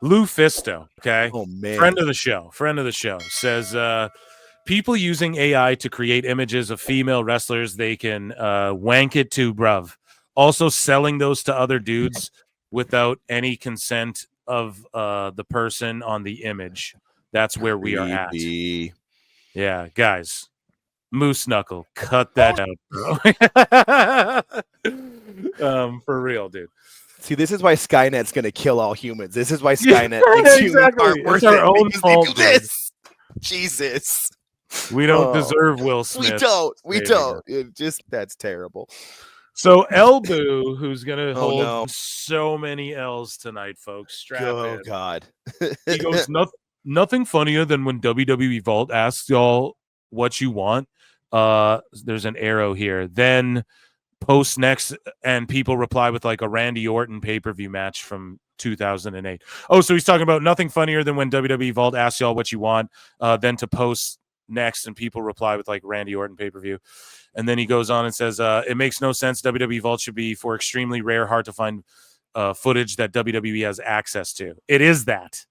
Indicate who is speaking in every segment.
Speaker 1: Lou Fisto, okay?
Speaker 2: Oh, man.
Speaker 1: Friend of the show, says people using AI to create images of female wrestlers they can wank it to, bruv. Also selling those to other dudes without any consent of the person on the image. That's where we are at.
Speaker 2: Creepy.
Speaker 1: Yeah, guys. Moose Knuckle, cut that out, bro. For real, dude.
Speaker 2: See, this is why Skynet's going to kill all humans. This is why Skynet thinks humans aren't worth
Speaker 1: it's our
Speaker 2: it,
Speaker 1: own
Speaker 2: because
Speaker 1: fault,
Speaker 2: they do this. Jesus.
Speaker 1: We don't deserve Will Smith.
Speaker 2: We don't. That's terrible.
Speaker 1: So Elbu, who's gonna hold
Speaker 2: no.
Speaker 1: so many L's tonight, folks. Strap in.
Speaker 2: God.
Speaker 1: He goes, nothing funnier than when WWE Vault asks y'all what you want. There's an arrow here. Then post next, and people reply with like a Randy Orton pay-per-view match from 2008. Oh, so he's talking about nothing funnier than when WWE Vault asks y'all what you want, then to post next and people reply with like Randy Orton pay-per-view. And then he goes on and says, it makes no sense. WWE Vault should be for extremely rare, hard to find footage that WWE has access to. It is that.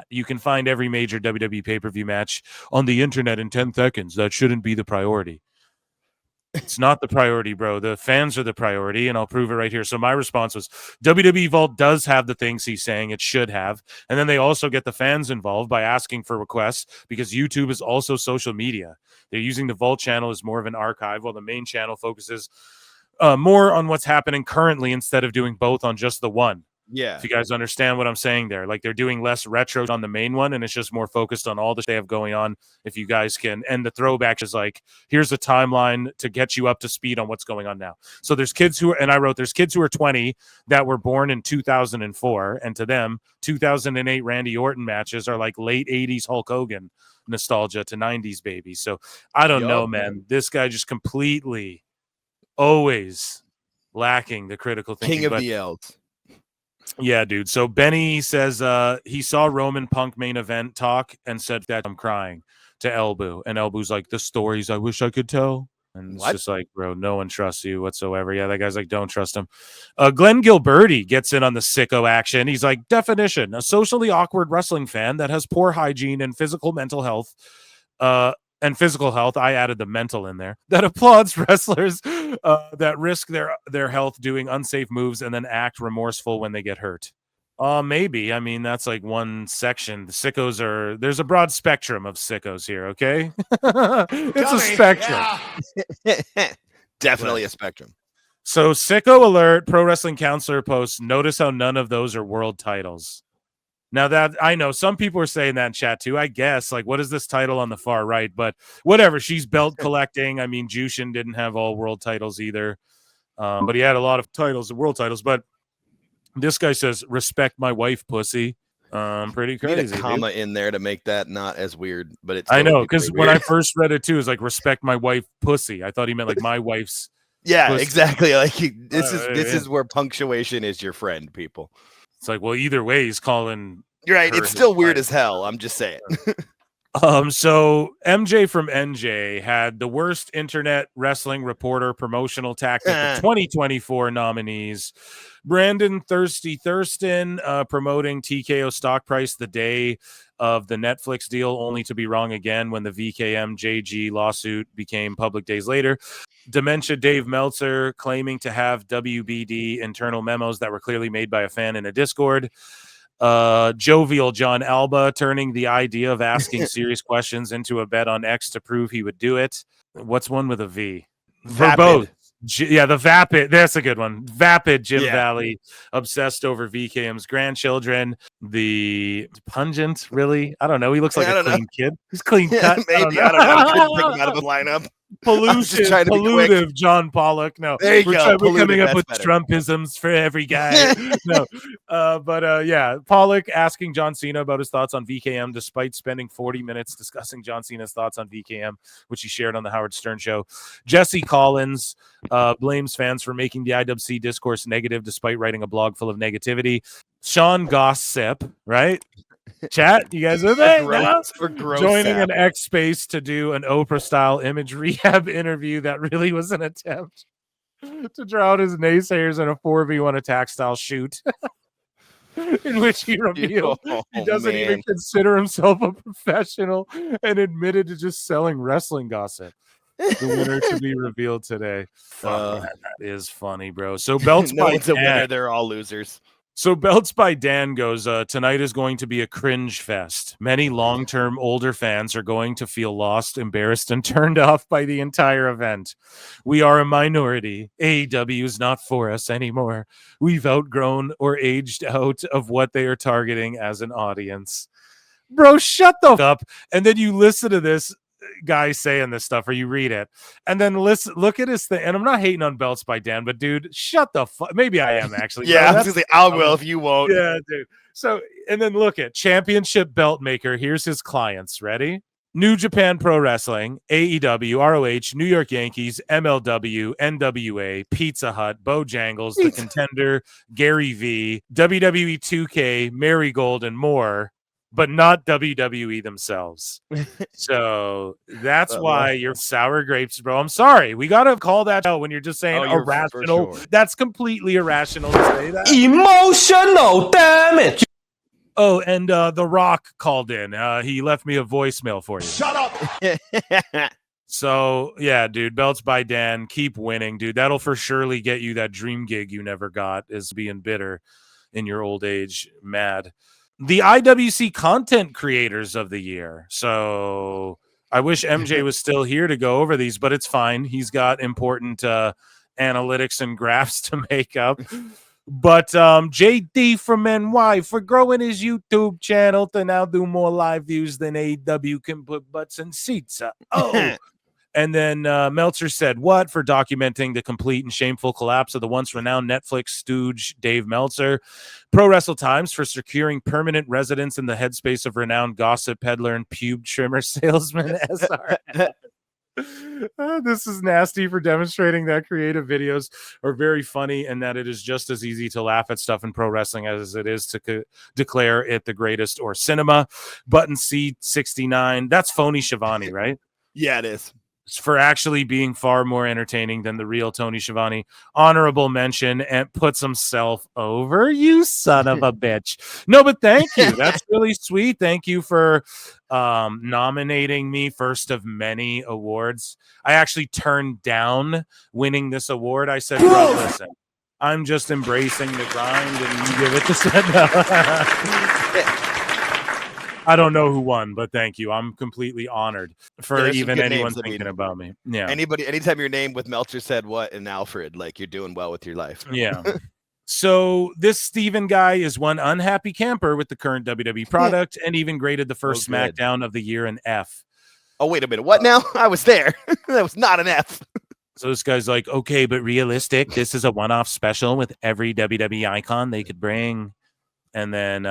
Speaker 1: You can find every major WWE pay-per-view match on the internet in 10 seconds. That shouldn't be the priority. It's not the priority, bro. The fans are the priority, and I'll prove it right here. So my response was, WWE Vault does have the things he's saying it should have, and then they also get the fans involved by asking for requests, because YouTube is also social media. They're using the Vault channel as more of an archive, while the main channel focuses more on what's happening currently instead of doing both on just the one.
Speaker 2: Yeah.
Speaker 1: If you guys understand what I'm saying there, like they're doing less retro on the main one, and it's just more focused on all that they have going on. If you guys can, and the throwback is like, here's a timeline to get you up to speed on what's going on now. So there's kids who are, and I wrote, there's kids who are 20 that were born in 2004, and to them, 2008 Randy Orton matches are like late 80s Hulk Hogan nostalgia to 90s baby. So I don't know, man. This guy just completely, always lacking the critical thinking.
Speaker 2: King of the L's.
Speaker 1: Yeah, dude. So Benny says he saw Roman Punk main event talk and said that I'm crying to Elbu. And Elbu's like, the stories I wish I could tell. And it's just like, bro, no one trusts you whatsoever. Yeah, that guy's like, don't trust him. Glenn Gilberti gets in on the sicko action. He's like, definition, a socially awkward wrestling fan that has poor hygiene and mental health. And physical health, I added the mental in there, that applauds wrestlers that risk their health doing unsafe moves and then act remorseful when they get hurt. Maybe. I mean, that's like one section. The sickos there's a broad spectrum of sickos here, okay? It's a spectrum.
Speaker 2: Yeah. Definitely a spectrum.
Speaker 1: So, sicko alert, Pro Wrestling Counselor posts, notice how none of those are world titles. Now that I know some people are saying that in chat too, I guess, like, what is this title on the far right? But whatever, she's belt collecting. I mean, Jushin didn't have all world titles either, but he had a lot of titles, world titles. But this guy says, respect my wife, pussy. Pretty crazy.
Speaker 2: Need a comma in there to make that not as weird, but it's.
Speaker 1: I know, because when I first read it too, it's like, respect my wife, pussy. I thought he meant like my wife's.
Speaker 2: Yeah,
Speaker 1: pussy.
Speaker 2: Exactly. Like this is where punctuation is your friend, people.
Speaker 1: It's like, well, either way, he's calling.
Speaker 2: You're right. It's still weird as hell. I'm just saying.
Speaker 1: So MJ from NJ had the worst internet wrestling reporter promotional tactic of 2024 nominees. Brandon Thirsty Thurston promoting TKO stock price the day of the Netflix deal, only to be wrong again when the VKM JG lawsuit became public days later. Dementia Dave Meltzer claiming to have WBD internal memos that were clearly made by a fan in a Discord. Jovial John Alba turning the idea of asking serious questions into a bet on X to prove he would do it. What's one with a V? Verbose. Yeah, the Vapid. That's a good one. Vapid Jim Valley, obsessed over VKM's grandchildren. The Pungent, really? I don't know. He looks like a clean kid. He's clean cut.
Speaker 2: Maybe. I don't know. I couldn't pick him out of the lineup.
Speaker 1: Pollutive John Pollock. No,
Speaker 2: there you go.
Speaker 1: We're coming up with Trumpisms for every guy. No, but Pollock asking John Cena about his thoughts on VKM, despite spending 40 minutes discussing John Cena's thoughts on VKM, which he shared on the Howard Stern show. Jesse Collins blames fans for making the IWC discourse negative, despite writing a blog full of negativity. Sean Gossip, right? Chat, you guys are there now? Joining an X Space to do an Oprah-style image rehab interview that really was an attempt to draw out his naysayers in a 4v1 attack-style shoot. in which he revealed he doesn't even consider himself a professional and admitted to just selling wrestling gossip. The winner to be revealed today. Fuck, that is funny, bro. So belts
Speaker 2: no
Speaker 1: by
Speaker 2: one's a
Speaker 1: Dan.
Speaker 2: winner. They're all losers.
Speaker 1: So belts by Dan goes, tonight is going to be a cringe fest. Many long-term older fans are going to feel lost, embarrassed, and turned off by the entire event. We are a minority. AEW is not for us anymore. We've outgrown or aged out of what they are targeting as an audience. Bro, shut the fuck up. And then you listen to this guy saying this stuff, or you read it, and then look at his thing. And I'm not hating on belts by Dan, but dude, shut the fuck. Maybe I am actually.
Speaker 2: Yeah, I was gonna say I will if you won't.
Speaker 1: Yeah, dude. So, and then look at championship belt maker. Here's his clients. Ready? New Japan Pro Wrestling, AEW, ROH, New York Yankees, MLW, NWA, Pizza Hut, Bojangles, The Contender, Gary V, WWE 2K, Marigold, and more. But not WWE themselves. So that's why you're sour grapes, bro. I'm sorry. We got to call that out when you're just saying irrational. Sure. That's completely irrational to say that.
Speaker 3: Emotional damage.
Speaker 1: Oh, and The Rock called in. He left me a voicemail for you.
Speaker 3: Shut up.
Speaker 1: So, yeah, dude, belts by Dan. Keep winning, dude. That'll for surely get you that dream gig you never got, is being bitter in your old age. Mad. The IWC Content Creators of the Year. So I wish MJ was still here to go over these, but it's fine. He's got important analytics and graphs to make up. But JD from NY for growing his YouTube channel to now do more live views than AEW can put butts in seats. And then Meltzer said, what? For documenting the complete and shameful collapse of the once renowned Netflix stooge Dave Meltzer. Pro Wrestle Times for securing permanent residence in the headspace of renowned gossip peddler and pube trimmer salesman SR. This is nasty for demonstrating that creative videos are very funny and that it is just as easy to laugh at stuff in pro wrestling as it is to declare it the greatest or cinema. Button C69. That's phony Shivani, right?
Speaker 2: Yeah, it is.
Speaker 1: For actually being far more entertaining than the real Tony Schiavone. Honorable mention, and puts himself over, you son of a bitch. No, but thank you. That's really sweet. Thank you for nominating me first of many awards. I actually turned down winning this award. I said, bro, listen, I'm just embracing the grind and you give it to Senda. I don't know who won, but thank you. I'm completely honored for even anyone thinking about me. Yeah.
Speaker 2: Anytime your name with Meltzer said what and Alfred, like you're doing well with your life.
Speaker 1: Yeah. So this Steven guy is one unhappy camper with the current WWE product and even graded the first SmackDown of the year an F.
Speaker 2: Oh, wait a minute. What now? I was there. That was not an F.
Speaker 1: So this guy's like, okay, but realistic. This is a one-off special with every WWE icon they could bring. And then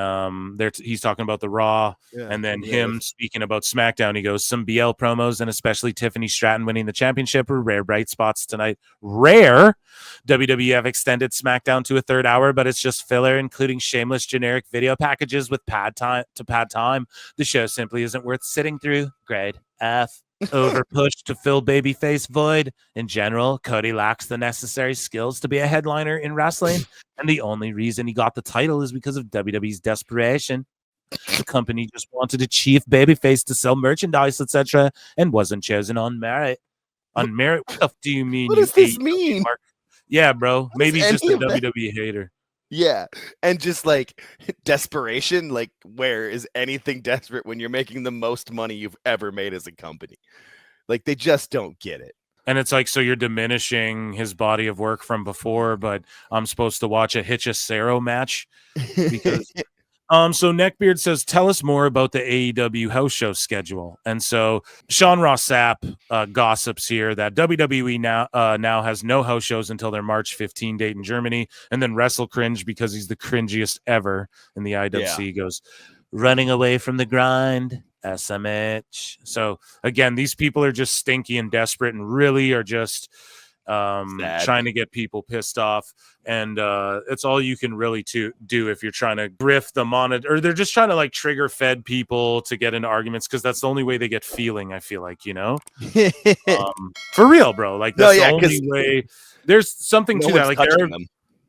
Speaker 1: he's talking about the Raw, and then him speaking about SmackDown. He goes, some BL promos and especially Tiffany Stratton winning the championship were rare bright spots tonight. Rare. WWE have extended SmackDown to a third hour, but it's just filler, including shameless generic video packages with pad time. The show simply isn't worth sitting through. Grade F. Over push to fill babyface void. In general, Cody lacks the necessary skills to be a headliner in wrestling, and the only reason he got the title is because of WWE's desperation. The company just wanted a chief babyface to sell merchandise, etc., and wasn't chosen on merit. On merit? What the fuck do you mean?
Speaker 2: What does this mean?
Speaker 1: Yeah, bro. Maybe he's just a WWE hater.
Speaker 2: Yeah, and just like desperation, like where is anything desperate when you're making the most money you've ever made as a company? Like they just don't get it.
Speaker 1: And it's like, so you're diminishing his body of work from before, but I'm supposed to watch a Hitchesero match because so Neckbeard says, tell us more about the AEW house show schedule. And so Sean Ross Sapp gossips here that WWE now has no house shows until their March 15 date in Germany. And then Wrestle Cringe, because he's the cringiest ever in the IWC, goes, running away from the grind, SMH. So again, these people are just stinky and desperate and really are just trying to get people pissed off, and it's all you can really do if you're trying to grift the monitor, or they're just trying to like trigger fed people to get into arguments, because that's the only way they get feeling, I feel like, for real, bro. Like that's the only way. There's something to that. Like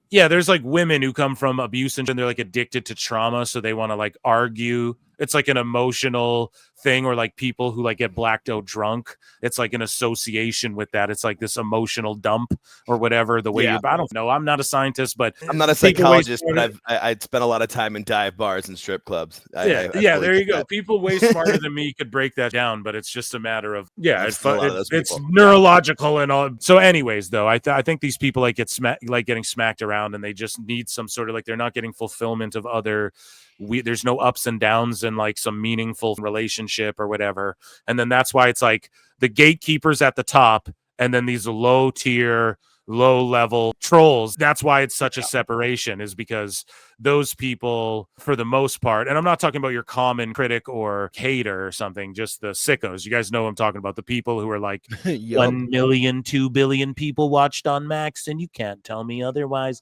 Speaker 1: Yeah, there's like women who come from abuse and they're like addicted to trauma, so they want to like argue. It's like an emotional thing, or like people who like get blacked out drunk. It's like an association with that. It's like this emotional dump or whatever. The way
Speaker 2: Yeah.
Speaker 1: I don't know. I'm not a scientist, but
Speaker 2: I'm not a
Speaker 1: people way
Speaker 2: psychologist,
Speaker 1: smarter-
Speaker 2: but I'd spent a lot of time in dive bars and strip clubs.
Speaker 1: yeah,
Speaker 2: I
Speaker 1: yeah.
Speaker 2: fully
Speaker 1: There you
Speaker 2: get
Speaker 1: go.
Speaker 2: that.
Speaker 1: People way smarter than me could break that down, but it's just a matter of
Speaker 2: I've seen a lot of those
Speaker 1: it's
Speaker 2: people.
Speaker 1: neurological and all. So, anyways, though, I think these people like getting smacked around, and they just need some sort of like they're not getting fulfillment of other. There's no ups and downs in like some meaningful relationship or whatever, and then that's why it's like the gatekeepers at the top, and then these low tier, low level trolls. That's why it's such a separation, is because those people, for the most part, and I'm not talking about your common critic or hater or something, just the sickos. You guys know what I'm talking about. The people who are like
Speaker 2: Yup.
Speaker 1: 1 million, 2 billion people watched on Max, and you can't tell me otherwise.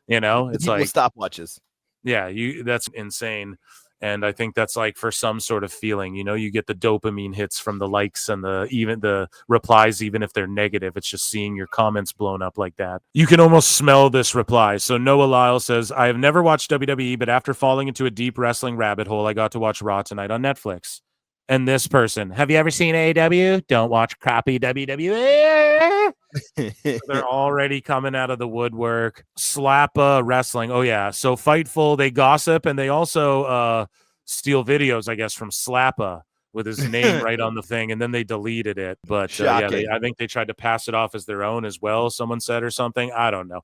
Speaker 1: You know, it's
Speaker 2: People
Speaker 1: like,
Speaker 2: with stopwatches.
Speaker 1: yeah, that's insane. And I think that's like for some sort of feeling, you know, you get the dopamine hits from the likes and even the replies, even if they're negative. It's just seeing your comments blown up like that. You can almost smell this reply. So Noah Lyle says, I have never watched WWE, but after falling into a deep wrestling rabbit hole, I got to watch Raw tonight on Netflix. And this person, have you ever seen AEW? Don't watch crappy WWE. They're already coming out of the woodwork. Slappa Wrestling. Oh, yeah. So Fightful, they gossip, and they also steal videos, I guess, from Slappa with his name right on the thing, and then they deleted it. But yeah, I think they tried to pass it off as their own as well, someone said, or something. I don't know.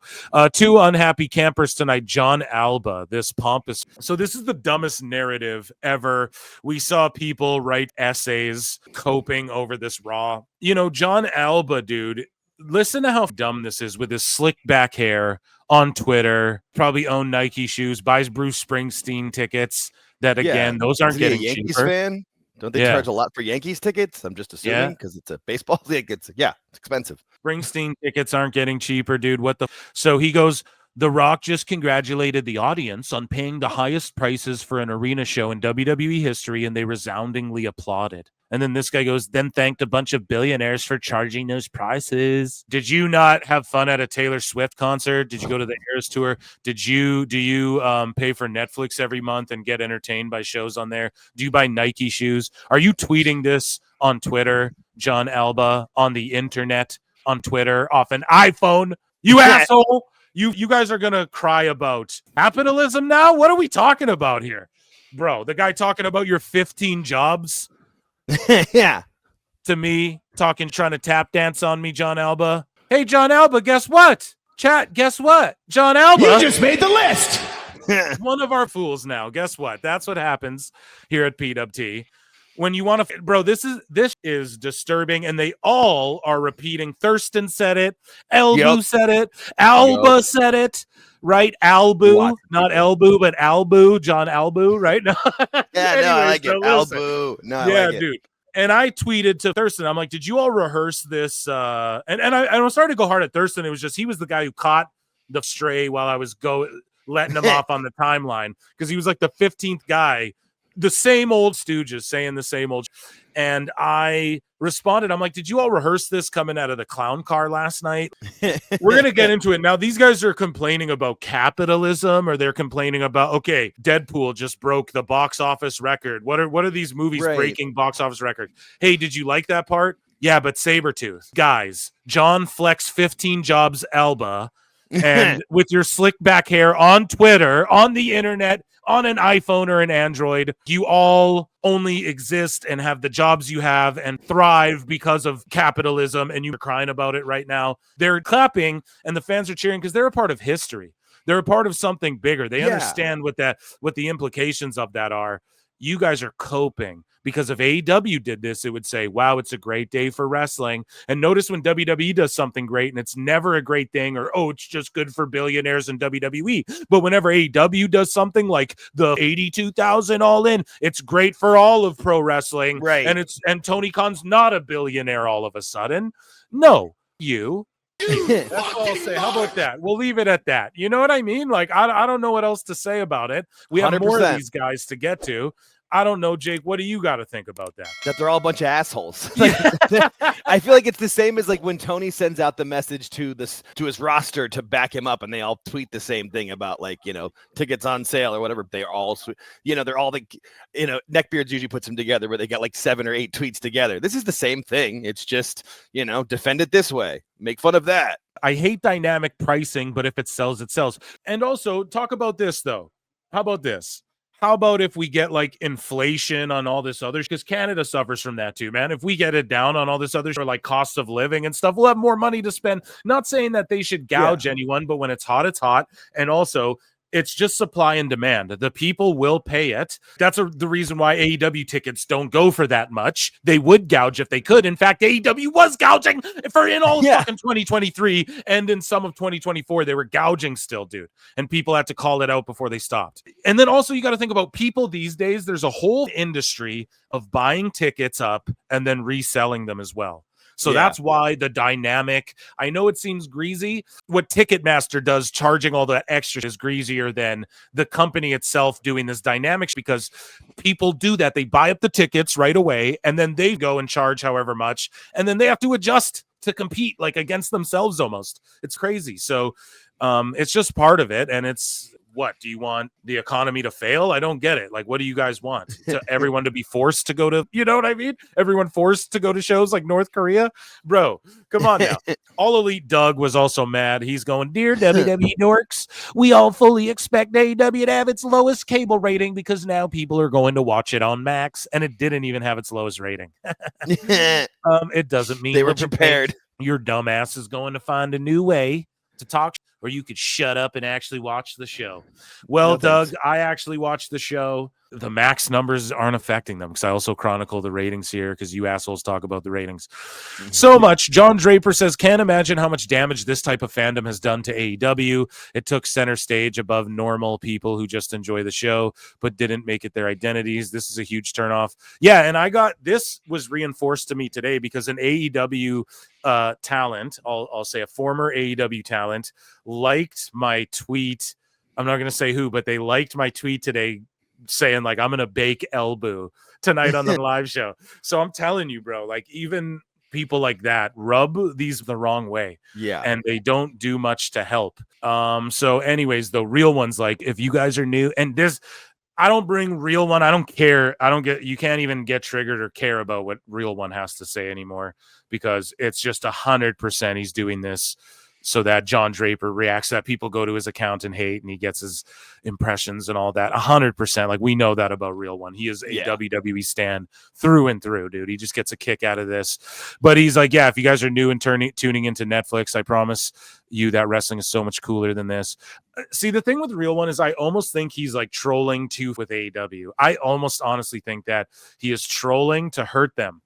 Speaker 1: Two unhappy campers tonight. John Alba, this pompous. So this is the dumbest narrative ever. We saw people write essays coping over this Raw. You know, John Alba, dude, listen to how dumb this is with his slick back hair on Twitter, probably own Nike shoes, buys Bruce Springsteen tickets. That, again, those aren't getting
Speaker 2: a Yankees
Speaker 1: cheaper.
Speaker 2: fan? Don't they charge a lot for Yankees tickets? I'm just assuming because it's a baseball league. It's expensive.
Speaker 1: Springsteen tickets aren't getting cheaper, dude. What the? So he goes, The Rock just congratulated the audience on paying the highest prices for an arena show in WWE history, and they resoundingly applauded. And then this guy goes, then thanked a bunch of billionaires for charging those prices. Did you not have fun at a Taylor Swift concert? Did you go to the Eras tour? Do you pay for Netflix every month and get entertained by shows on there? Do you buy Nike shoes? Are you tweeting this on Twitter, John Alba, on the internet, on Twitter, off an iPhone? You asshole! You guys are gonna cry about capitalism now? What are we talking about here? Bro, the guy talking about your 15 jobs.
Speaker 2: Yeah.
Speaker 1: To me, trying to tap dance on me, John Alba. Hey, John Alba, guess what? Chat, guess what? John Alba.
Speaker 3: You just made the list.
Speaker 1: One of our fools now. Guess what? That's what happens here at PWT. When you want to, bro, this is disturbing, and they all are repeating. Thurston said it. Elbu said it. Alba said it. Right, Albu, not Elbu, but Albu, John Albu, right? No.
Speaker 2: Yeah,
Speaker 1: Anyways,
Speaker 2: no, I like it.
Speaker 1: listen.
Speaker 2: Albu. No, I
Speaker 1: yeah,
Speaker 2: like it.
Speaker 1: dude. And I tweeted to Thurston, I'm like, did you all rehearse this? And I was starting to go hard at Thurston. It was just, he was the guy who caught the stray while I was letting him off on the timeline, because he was like the 15th guy, the same old stooges saying the same old. And I responded, I'm like, did you all rehearse this coming out of the clown car last night? We're going to get into it. Now, these guys are complaining about capitalism, or they're complaining about, okay, Deadpool just broke the box office record. What are these movies breaking box office record? Hey, did you like that part? Yeah, but Sabretooth. Guys, John Flex 15 Jobs Alba, and with your slick back hair on Twitter, on the internet, on an iPhone or an Android, you all only exist and have the jobs you have and thrive because of capitalism, and you're crying about it right now. They're clapping and the fans are cheering because they're a part of history. They're a part of something bigger. They understand what the implications of that are. You guys are coping, because if AEW did this, it would say, wow, it's a great day for wrestling. And notice when WWE does something great, and it's never a great thing, or, oh, it's just good for billionaires in WWE. But whenever AEW does something like the 82,000 All In, it's great for all of pro wrestling.
Speaker 2: Right.
Speaker 1: And Tony Khan's not a billionaire all of a sudden. No, you. That's all I'll say. How about that? We'll leave it at that. You know what I mean? Like, I don't know what else to say about it. We have
Speaker 2: 100%.
Speaker 1: more of these guys to get to. I don't know, Jake. What do you got to think about that?
Speaker 2: That they're all a bunch of assholes. Like, I feel like it's the same as like when Tony sends out the message to his roster to back him up, and they all tweet the same thing about like, you know, tickets on sale or whatever. They're all, you know, they're all the, you know, Neckbeards usually puts them together where they got like 7 or 8 tweets together. This is the same thing. It's just, you know, defend it this way, make fun of that.
Speaker 1: I hate dynamic pricing, but if it sells, it sells. And also talk about this though. How about this? How about if we get like inflation on all this others? Because Canada suffers from that too, man. If we get it down on all this other or like cost of living and stuff, we'll have more money to spend. Not saying that they should gouge anyone, but when it's hot, it's hot. And also, it's just supply and demand. The people will pay it. That's the reason why AEW tickets don't go for that much. They would gouge if they could. In fact, AEW was gouging for in all fucking 2023 and in some of 2024. They were gouging still, dude. And people had to call it out before they stopped. And then also you got to think about people these days. There's a whole industry of buying tickets up and then reselling them as well. So that's why the dynamic, I know it seems greasy. What Ticketmaster does, charging all the extras, is greasier than the company itself doing this dynamics, because people do that. They buy up the tickets right away and then they go and charge however much. And then they have to adjust to compete like against themselves almost. It's crazy. So it's just part of it. And it's, what do you want the economy to fail? I don't get it. Like, what do you guys want? To everyone to be forced to go to, you know what I mean? Everyone forced to go to shows like North Korea? Bro, come on now. All Elite Doug was also mad. He's going, dear WWE dorks, we all fully expect AEW to have its lowest cable rating because now people are going to watch it on Max. And it didn't even have its lowest rating. It doesn't mean
Speaker 2: they were prepared.
Speaker 1: Your dumbass is going to find a new way to talk, or you could shut up and actually watch the show. Well, no, Doug, I actually watched the show. The Max numbers aren't affecting them because I also chronicle the ratings here because you assholes talk about the ratings so much. John Draper says, can't imagine how much damage this type of fandom has done to AEW. It took center stage above normal people who just enjoy the show but didn't make it their identities. This is a huge turnoff. Yeah, and this was reinforced to me today because an AEW talent, I'll say a former AEW talent, liked my tweet. I'm not going to say who, but they liked my tweet today saying like, I'm going to bake Ibou tonight on the live show. So I'm telling you, bro, like even people like that rub these the wrong way. Yeah. And they don't do much to help. So anyways, the real ones, like if you guys are new and I don't bring real one. I don't care. You can't even get triggered or care about what real one has to say anymore because it's just 100% he's doing this so that John Draper reacts, that people go to his account and hate and he gets his impressions and all that. 100%. Like we know that about real one. He is a WWE stan through and through, dude. He just gets a kick out of this. But he's like, yeah, if you guys are new and tuning into Netflix, I promise you that wrestling is so much cooler than this. See, the thing with real one is I almost think he's like trolling too with AEW. I almost honestly think that he is trolling to hurt them.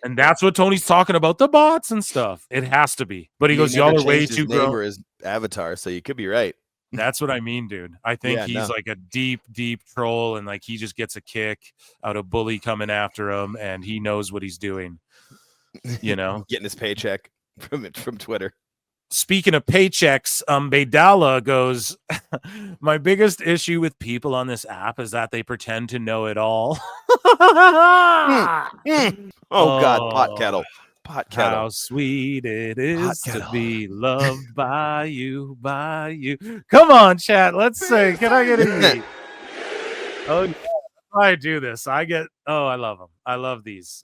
Speaker 1: And that's what Tony's talking about, the bots and stuff. It has to be. But he goes, y'all are way too grown.
Speaker 2: His avatar, so you could be right.
Speaker 1: That's what I mean, dude. I think he's like a deep troll, and like he just gets a kick out of Bully coming after him, and he knows what he's doing. You know,
Speaker 2: getting his paycheck from Twitter.
Speaker 1: Speaking of paychecks, Baydala goes, my biggest issue with people on this app is that they pretend to know it all.
Speaker 2: Oh, God, pot kettle.
Speaker 1: How sweet it is to be loved by you. Come on, chat. Let's say, can I get a Oh, yeah. I do this. I love them. I love these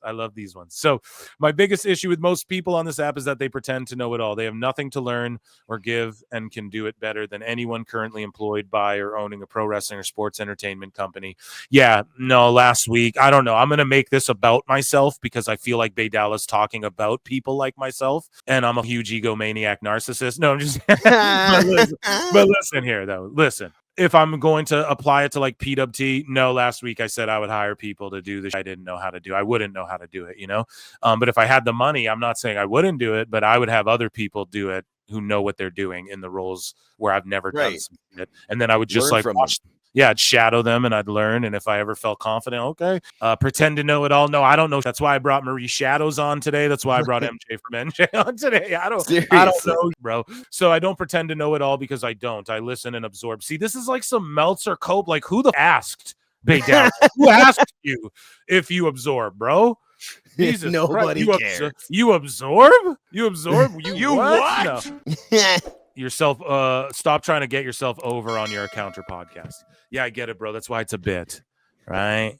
Speaker 1: ones. So my biggest issue with most people on this app is that they pretend to know it all. They have nothing to learn or give and can do it better than anyone currently employed by or owning a pro wrestling or sports entertainment company. Yeah, no, last week, I don't know. I'm going to make this about myself because I feel like Baydala's talking about people like myself and I'm a huge egomaniac narcissist. No, I'm just but listen here though. Listen. If I'm going to apply it to like PWT, no, last week I said I would hire people to do this. I didn't know how to do. I wouldn't know how to do it, you know? But if I had the money, I'm not saying I wouldn't do it, but I would have other people do it who know what they're doing in the roles where I've never done something. And then I would just like watch them. Yeah, I'd shadow them and I'd learn. And if I ever felt confident, okay, pretend to know it all. No, I don't know. That's why I brought Marie Shadows on today. That's why I brought MJ from NJ on today. I don't know, bro. So I don't pretend to know it all because I don't. I listen and absorb. See, this is like some Meltzer Cope. Like who the asked Baydala, who asked you if you absorb, bro? Jesus
Speaker 2: Nobody
Speaker 1: Christ.
Speaker 2: cares.
Speaker 1: You absorb? You absorb? You what? No. Yourself, stop trying to get yourself over on your counter podcast. Yeah, I get it, bro. That's why it's a bit, right?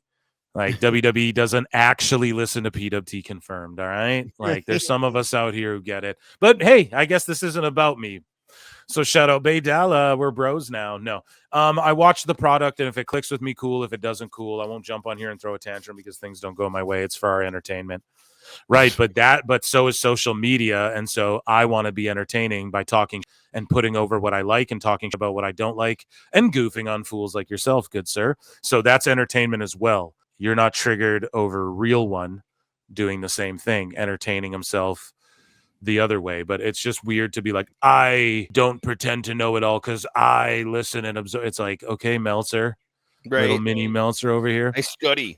Speaker 1: Like WWE doesn't actually listen to PWT Confirmed, all right? Like there's some of us out here who get it. But hey, I guess this isn't about me. So shout out Baydala, we're bros now. No. I watch the product, and if it clicks with me, cool. If it doesn't, cool. I won't jump on here and throw a tantrum because things don't go my way. It's for our entertainment. Right. But so is social media. And so I want to be entertaining by talking and putting over what I like and talking about what I don't like and goofing on fools like yourself, good sir. So that's entertainment as well. You're not triggered over Real One doing the same thing, entertaining himself the other way. But it's just weird to be like, I don't pretend to know it all because I listen and observe. It's like, okay, Meltzer, little mini Meltzer over here.
Speaker 2: I study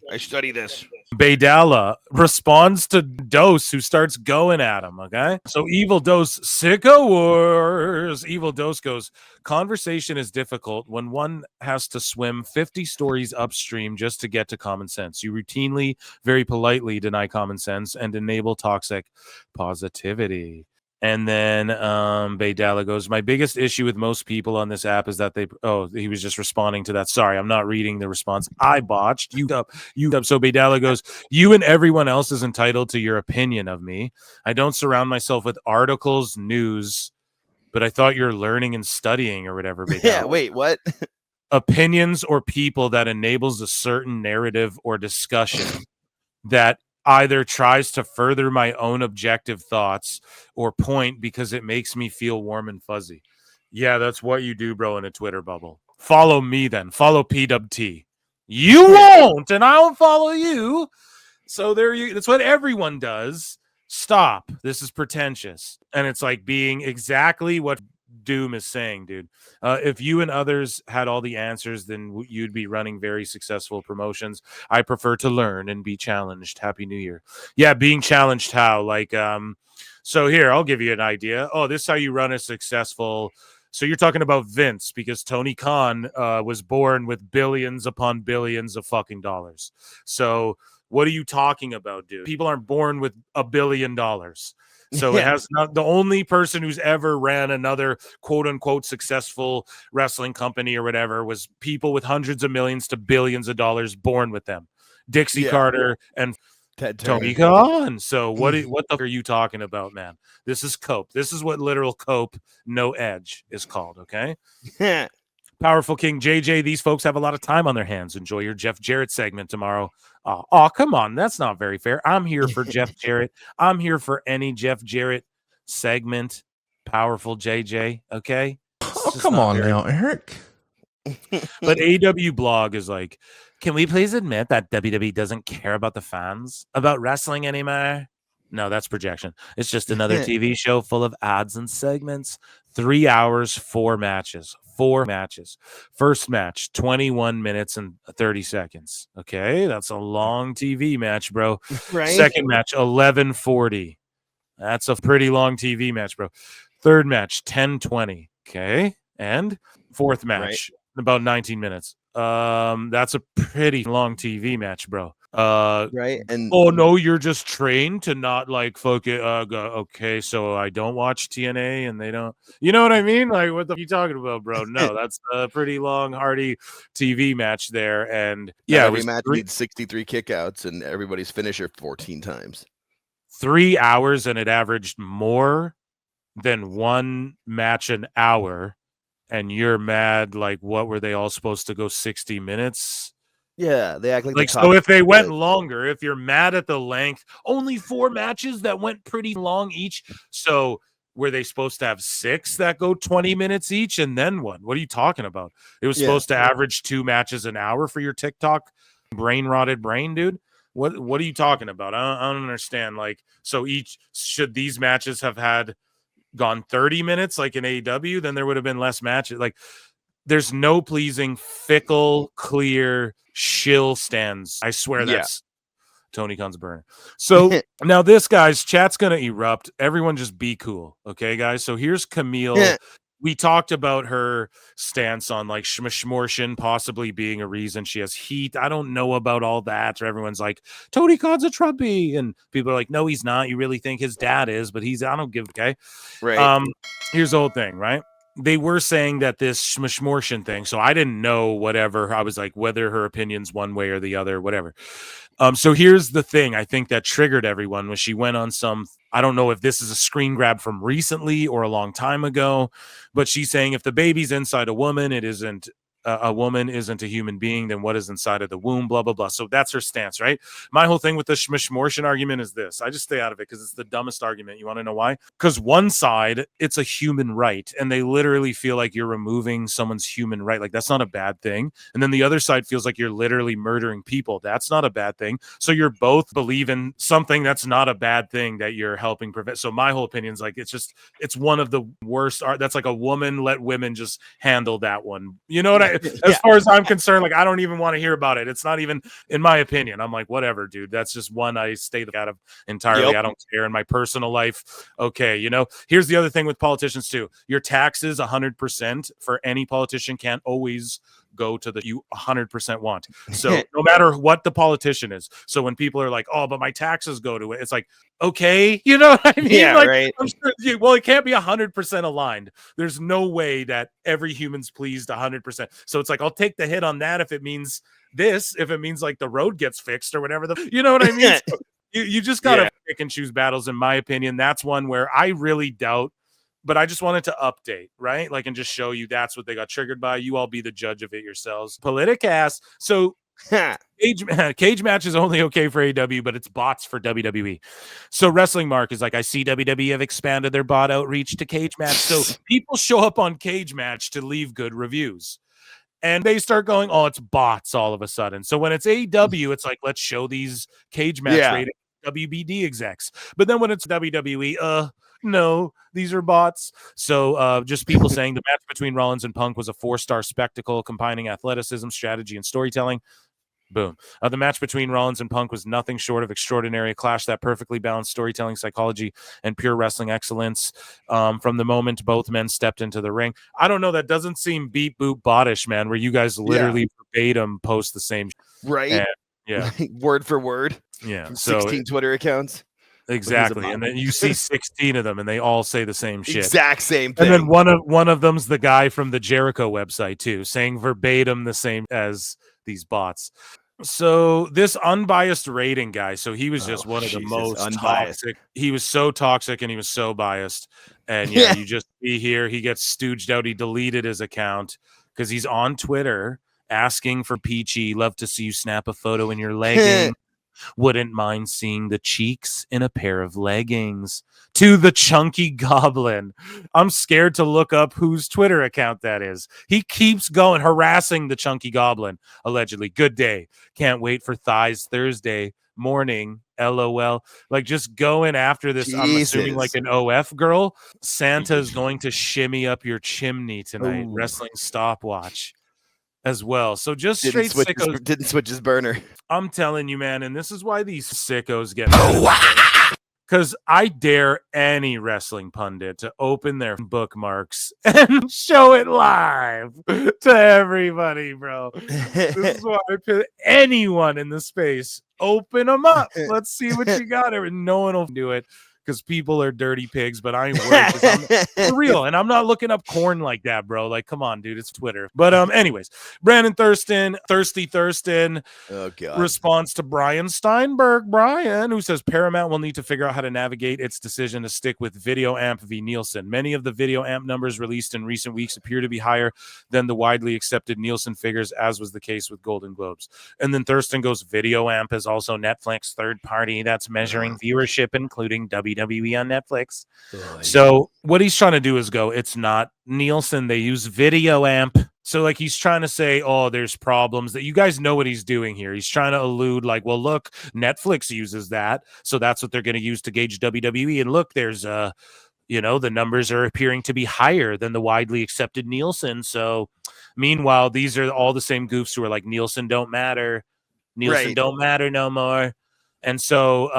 Speaker 2: this.
Speaker 1: Baydala responds to Dose, who starts going at him, okay? So Evil Dose, Sicko Wars. Evil Dose goes, conversation is difficult when one has to swim 50 stories upstream just to get to common sense. You routinely, very politely deny common sense and enable toxic positivity. And then Baydala goes, my biggest issue with most people on this app is that he was just responding to that. Sorry, I'm not reading the response. I botched. You up. So Baydala goes, you and everyone else is entitled to your opinion of me. I don't surround myself with articles, news, but I thought you're learning and studying or whatever, Baydala.
Speaker 2: Yeah, wait, what?
Speaker 1: Opinions or people that enables a certain narrative or discussion that either tries to further my own objective thoughts or point because it makes me feel warm and fuzzy. Yeah, that's what you do, bro, in a Twitter bubble. Follow me then. Follow PWT. You won't, and I won't follow you. So that's what everyone does. Stop. This is pretentious. And it's like being exactly what Doom is saying, dude. If you and others had all the answers, then you'd be running very successful promotions. I prefer to learn and be challenged. Happy New Year. Yeah, being challenged how? Like, so here, I'll give you an idea. Oh, this is how you run a successful. So you're talking about Vince because Tony Khan was born with billions upon billions of fucking dollars. So what are you talking about, dude? People aren't born with $1 billion. So it has not the only person who's ever ran another quote unquote successful wrestling company or whatever was people with hundreds of millions to billions of dollars born with them. Dixie Carter and Tony Khan. So what the fuck are you talking about, man? This is cope. This is what literal cope, no edge is called. Okay. Powerful King JJ, these folks have a lot of time on their hands. Enjoy your Jeff Jarrett segment tomorrow. Oh, come on. That's not very fair. I'm here for Jeff Jarrett. I'm here for any Jeff Jarrett segment. Powerful JJ. Okay.
Speaker 4: Oh, come on now, Eric.
Speaker 1: But AEW blog is like, can we please admit that WWE doesn't care about the fans, about wrestling anymore? No, that's projection. It's just another TV show full of ads and segments. 3 hours, 4 matches. 4 matches. First match, 21 minutes and 30 seconds. Okay, that's a long TV match, bro.
Speaker 2: Right?
Speaker 1: Second match, 11:40. That's a pretty long TV match, bro. Third match, 10:20. Okay, and fourth match, about 19 minutes. That's a pretty long TV match, bro.
Speaker 2: Right. And
Speaker 1: oh no, you're just trained to not like focus. Okay, so I don't watch TNA and they don't. You know what I mean? Like, what the f- you talking about, bro? No, that's a pretty long, hardy TV match there. And yeah,
Speaker 2: every match needs 63 kickouts and everybody's finisher 14 times.
Speaker 1: 3 hours, and it averaged more than one match an hour. And you're mad? Like, what were they all supposed to go 60 minutes?
Speaker 2: Yeah, they act like
Speaker 1: so if they went longer, if you're mad at the length, only 4 matches that went pretty long each. So were they supposed to have 6 that go 20 minutes each? And then what? What are you talking about? It was supposed to average 2 matches an hour for your TikTok brain rotted brain, dude. What are you talking about? I don't understand. Like, so should these matches have had gone 30 minutes like in AEW? Then there would have been less matches. Like, there's no pleasing, fickle, clear shill stands. I swear that's Tony Khan's burner. So now this guy's chat's gonna erupt. Everyone just be cool, okay, guys? So here's Kamille we talked about her stance on like Schmishmortion possibly being a reason she has heat. I don't know about all that. Or everyone's like, Tony Khan's a Trumpy. And people are like, no, he's not. You really think his dad is, but I don't give, okay.
Speaker 2: Right.
Speaker 1: Here's the whole thing, right? They were saying that this Schmishmortion thing. So I didn't know whatever. I was like, whether her opinion's one way or the other, whatever. So here's the thing I think that triggered everyone was she went on some, I don't know if this is a screen grab from recently or a long time ago, but she's saying if the baby's inside a woman, it isn't a woman isn't a human being, then what is inside of the womb, blah, blah, blah. So that's her stance, right? My whole thing with the Schmishmortion argument is this. I just stay out of it because it's the dumbest argument. You want to know why? Because one side, it's a human right, and they literally feel like you're removing someone's human right. Like, that's not a bad thing. And then the other side feels like you're literally murdering people. That's not a bad thing. So you're both believe in something that's not a bad thing that you're helping prevent. So my whole opinion is like, it's one of the worst art. That's like a woman, let women just handle that one. You know what I as far as I'm concerned, like I don't even want to hear about it. It's not even in my opinion. I'm like, whatever, dude. That's just one I stay out of entirely.
Speaker 2: Yep.
Speaker 1: I don't care in my personal life. Okay, here's the other thing with politicians too. Your taxes 100% for any politician can't always go to the you 100% want. So no matter what the politician is. So when people are like, oh, but my taxes go to it, it's like, okay, you know what I mean?
Speaker 2: Yeah,
Speaker 1: like,
Speaker 2: right.
Speaker 1: I'm sure, well, it can't be 100% aligned. There's no way that every human's pleased 100%. So it's like, I'll take the hit on that if it means this, if it means like the road gets fixed or whatever you know what I mean? So you just gotta pick and choose battles, in my opinion. That's one where I really doubt. But I just wanted to update, right? Like, and just show you that's what they got triggered by. You all be the judge of it yourselves. Politicast. So Cagematch is only okay for AEW, but it's bots for WWE. So Wrestling Mark is like, I see WWE have expanded their bot outreach to Cagematch. So people show up on Cagematch to leave good reviews. And they start going, oh, it's bots all of a sudden. So when it's AEW, it's like, let's show these Cagematch rated WBD execs. But then when it's WWE, no, these are bots. So just people saying the match between Rollins and Punk was a 4-star spectacle combining athleticism, strategy, and storytelling. Boom. The match between Rollins and Punk was nothing short of extraordinary. A clash that perfectly balanced storytelling, psychology, and pure wrestling excellence. From the moment both men stepped into the ring. I don't know. That doesn't seem beat boot bottish, man, where you guys literally verbatim post the same.
Speaker 2: Right.
Speaker 1: And, yeah.
Speaker 2: Word for word.
Speaker 1: Yeah.
Speaker 2: From
Speaker 1: so
Speaker 2: 16 Twitter accounts.
Speaker 1: Exactly. And then you see 16 of them and they all say the same shit.
Speaker 2: Exact same thing.
Speaker 1: And then one of them's the guy from the Jericho website too, saying verbatim the same as these bots. So this unbiased rating guy, so he was just one of the most
Speaker 2: unbiased.
Speaker 1: toxic. He was so toxic and he was so biased. And you just see here, he gets stooged out. He deleted his account because he's on Twitter asking for Peachy. Love to see you snap a photo in your legging. Wouldn't mind seeing the cheeks in a pair of leggings. To the chunky goblin. I'm scared to look up whose Twitter account that is. He keeps going, harassing the chunky goblin, allegedly. Good day. Can't wait for thighs Thursday morning. LOL. Like, just going after this. I'm assuming like an OF girl. Santa's going to shimmy up your chimney tonight.
Speaker 2: Ooh.
Speaker 1: Wrestling stopwatch as well. So just
Speaker 2: Didn't
Speaker 1: straight sickos.
Speaker 2: Didn't switch his burner.
Speaker 1: I'm telling you, man, and this is why these sickos get because I dare any wrestling pundit to open their bookmarks and show it live to everybody, bro. This is why I put anyone in the space, open them up. Let's see what you got. No one will do it because people are dirty pigs, but I ain't worried. For real, and I'm not looking up corn like that, bro. Like, come on, dude, it's Twitter. But anyways, Brandon Thurston, Thirsty Thurston, response to Brian Steinberg, who says Paramount will need to figure out how to navigate its decision to stick with Video Amp v. Nielsen. Many of the Video Amp numbers released in recent weeks appear to be higher than the widely accepted Nielsen figures, as was the case with Golden Globes. And then Thurston goes, Video Amp is also Netflix third party that's measuring viewership, including WWE on Netflix. So what he's trying to do is go, it's not Nielsen, they use Video Amp. So like he's trying to say, oh, there's problems that you guys know what he's doing here. He's trying to allude like, well, look, Netflix uses that. So that's what they're going to use to gauge WWE. And look, there's the numbers are appearing to be higher than the widely accepted Nielsen. So meanwhile, these are all the same goofs who are like, Nielsen don't matter. Nielsen don't matter no more. And so,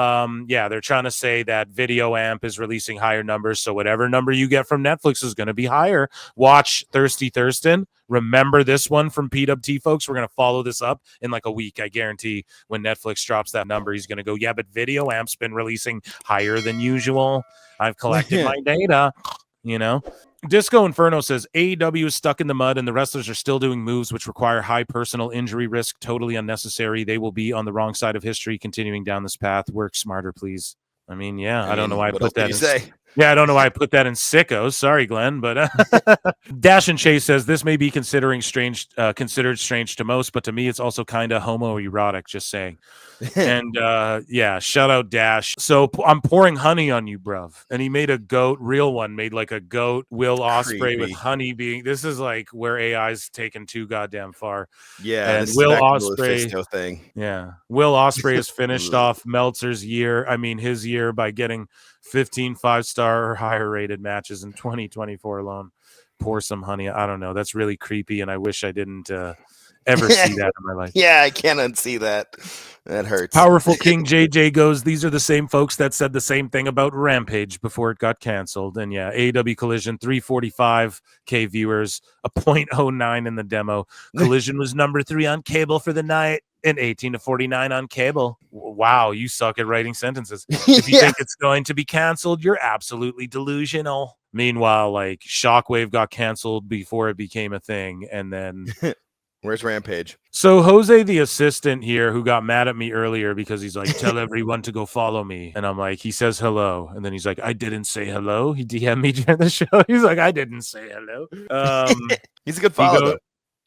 Speaker 1: yeah, they're trying to say that Video Amp is releasing higher numbers. So whatever number you get from Netflix is going to be higher. Watch Thirsty Thurston. Remember this one from PWT, folks. We're going to follow this up in like a week. I guarantee when Netflix drops that number, he's going to go, yeah, but Video Amp's been releasing higher than usual. I've collected my data, you know. Disco Inferno says AEW is stuck in the mud and the wrestlers are still doing moves which require high personal injury risk, totally unnecessary. They will be on the wrong side of history continuing down this path. Work smarter, please. I mean, yeah, I don't know why I put that in. Yeah, I don't know why I put that in Sickos. Sorry, Glenn, but Dash and Chase says this may be considered strange to most, but to me, it's also kind of homoerotic. Just saying. And yeah, shout out Dash. So I'm pouring honey on you, bruv. And he made a goat, real one, made like a goat Will Ospreay with honey being. This is like where AI's taken too goddamn far.
Speaker 2: Yeah,
Speaker 1: and Will Ospreay
Speaker 2: thing.
Speaker 1: Yeah, Will Ospreay has finished off Meltzer's year. I mean, his year by getting 15 5-star or higher rated matches in 2024 alone. Pour some honey. I don't know. That's really creepy, and I wish I didn't ever see that in my life.
Speaker 2: Yeah, I can't unsee that. That hurts.
Speaker 1: Powerful King JJ goes, these are the same folks that said the same thing about Rampage before it got canceled. And yeah, AEW Collision, 345K viewers, a 0.09 in the demo. Collision was number 3 on cable for the night and 18 to 49 on cable. Wow, you suck at writing sentences. If you think it's going to be canceled, you're absolutely delusional. Meanwhile, like Shockwave got canceled before it became a thing, and then
Speaker 2: where's Rampage?
Speaker 1: So Jose, the assistant here, who got mad at me earlier because he's like, tell everyone to go follow me. And I'm like, he says hello. And then he's like, I didn't say hello. He DM'd me during the show. He's like, I didn't say hello.
Speaker 2: He's a good follow.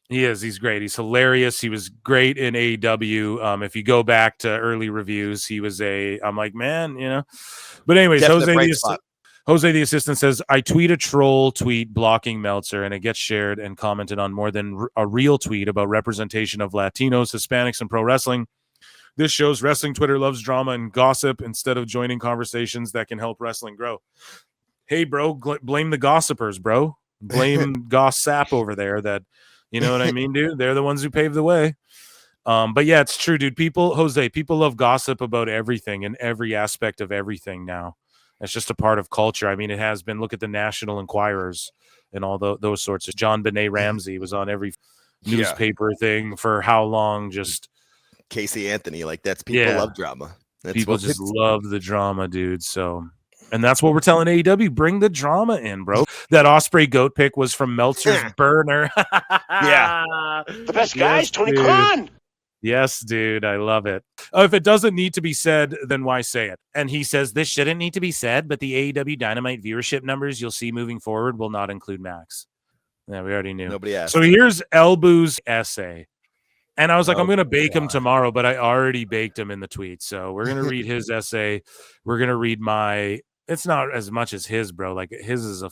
Speaker 1: He is. He's great. He's hilarious. He was great in AEW. If you go back to early reviews, he was I'm like, man, you know. But anyways, Jose, the assistant, says, I tweet a troll tweet blocking Meltzer, and it gets shared and commented on more than a real tweet about representation of Latinos, Hispanics, and pro wrestling. This shows wrestling Twitter loves drama and gossip instead of joining conversations that can help wrestling grow. Hey, bro, blame the gossipers, bro. Blame Goss Sap over there that, you know what I mean, dude? They're the ones who paved the way. But yeah, it's true, dude. People love gossip about everything and every aspect of everything now. It's just a part of culture. I mean, it has been. Look at the National Enquirers and all those sorts of. John Benet Ramsey was on every newspaper thing for how long? Just
Speaker 2: Casey Anthony. Like, that's people love drama.
Speaker 1: People just love the drama, dude. So, and that's what we're telling AEW. Bring the drama in, bro. That Ospreay goat pick was from Meltzer's burner.
Speaker 5: Yeah. The best guys, Tony Khan.
Speaker 1: Yes, dude. I love it. If it doesn't need to be said, then why say it? And he says, this shouldn't need to be said, but the AEW Dynamite viewership numbers you'll see moving forward will not include Max. Yeah, we already knew.
Speaker 2: Nobody asked.
Speaker 1: So here's Elboo's essay. And I was like, I'm going to bake him tomorrow, but I already baked him in the tweet. So we're going to read his essay. We're going to read it's not as much as his, bro. Like his is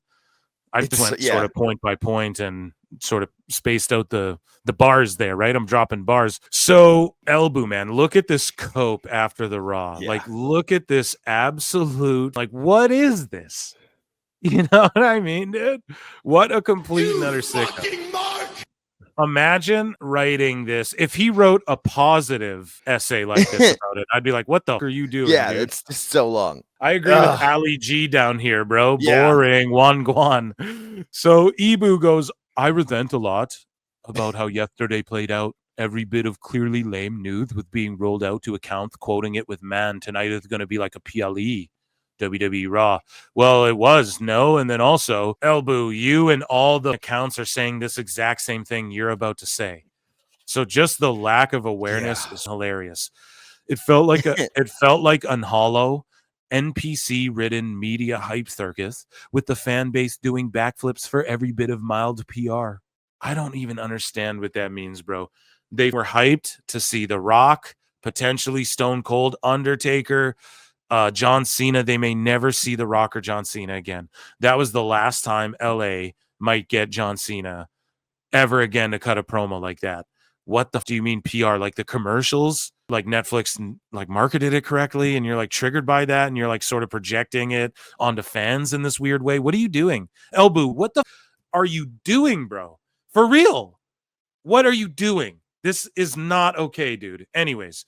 Speaker 1: I went sort of point by point and sort of spaced out the bars there, right? I'm dropping bars. So Elboo, man, look at this cope after the Raw. Yeah. Like, look at this absolute, like, what is this? You know what I mean, dude? What a complete and utter sicko. Imagine writing this. If he wrote a positive essay like this about it, I'd be like, what the f- are you doing?
Speaker 2: Yeah,
Speaker 1: dude?
Speaker 2: It's just so long.
Speaker 1: I agree with Ali G down here, bro. Boring. Juan Guan. So Ibou goes, I resent a lot about how yesterday played out. Every bit of clearly lame news with being rolled out to account, quoting it with, man, tonight is going to be like a PLE. WWE RAW. Well, it was, no. And then also, Elboo, you and all the accounts are saying this exact same thing you're about to say. So just the lack of awareness is hilarious. It felt like unhollow, NPC-ridden media hype circus with the fan base doing backflips for every bit of mild PR. I don't even understand what that means, bro. They were hyped to see The Rock, potentially Stone Cold, Undertaker, John Cena. They may never see The Rock or John Cena again. That was the last time LA might get John Cena ever again to cut a promo like that. What the f- do you mean PR? Like the commercials, like Netflix like marketed it correctly, and you're like triggered by that, and you're like sort of projecting it onto fans in this weird way. What are you doing? Elboo, what the f- are you doing, bro? For real? What are you doing? This is not okay, dude. Anyways,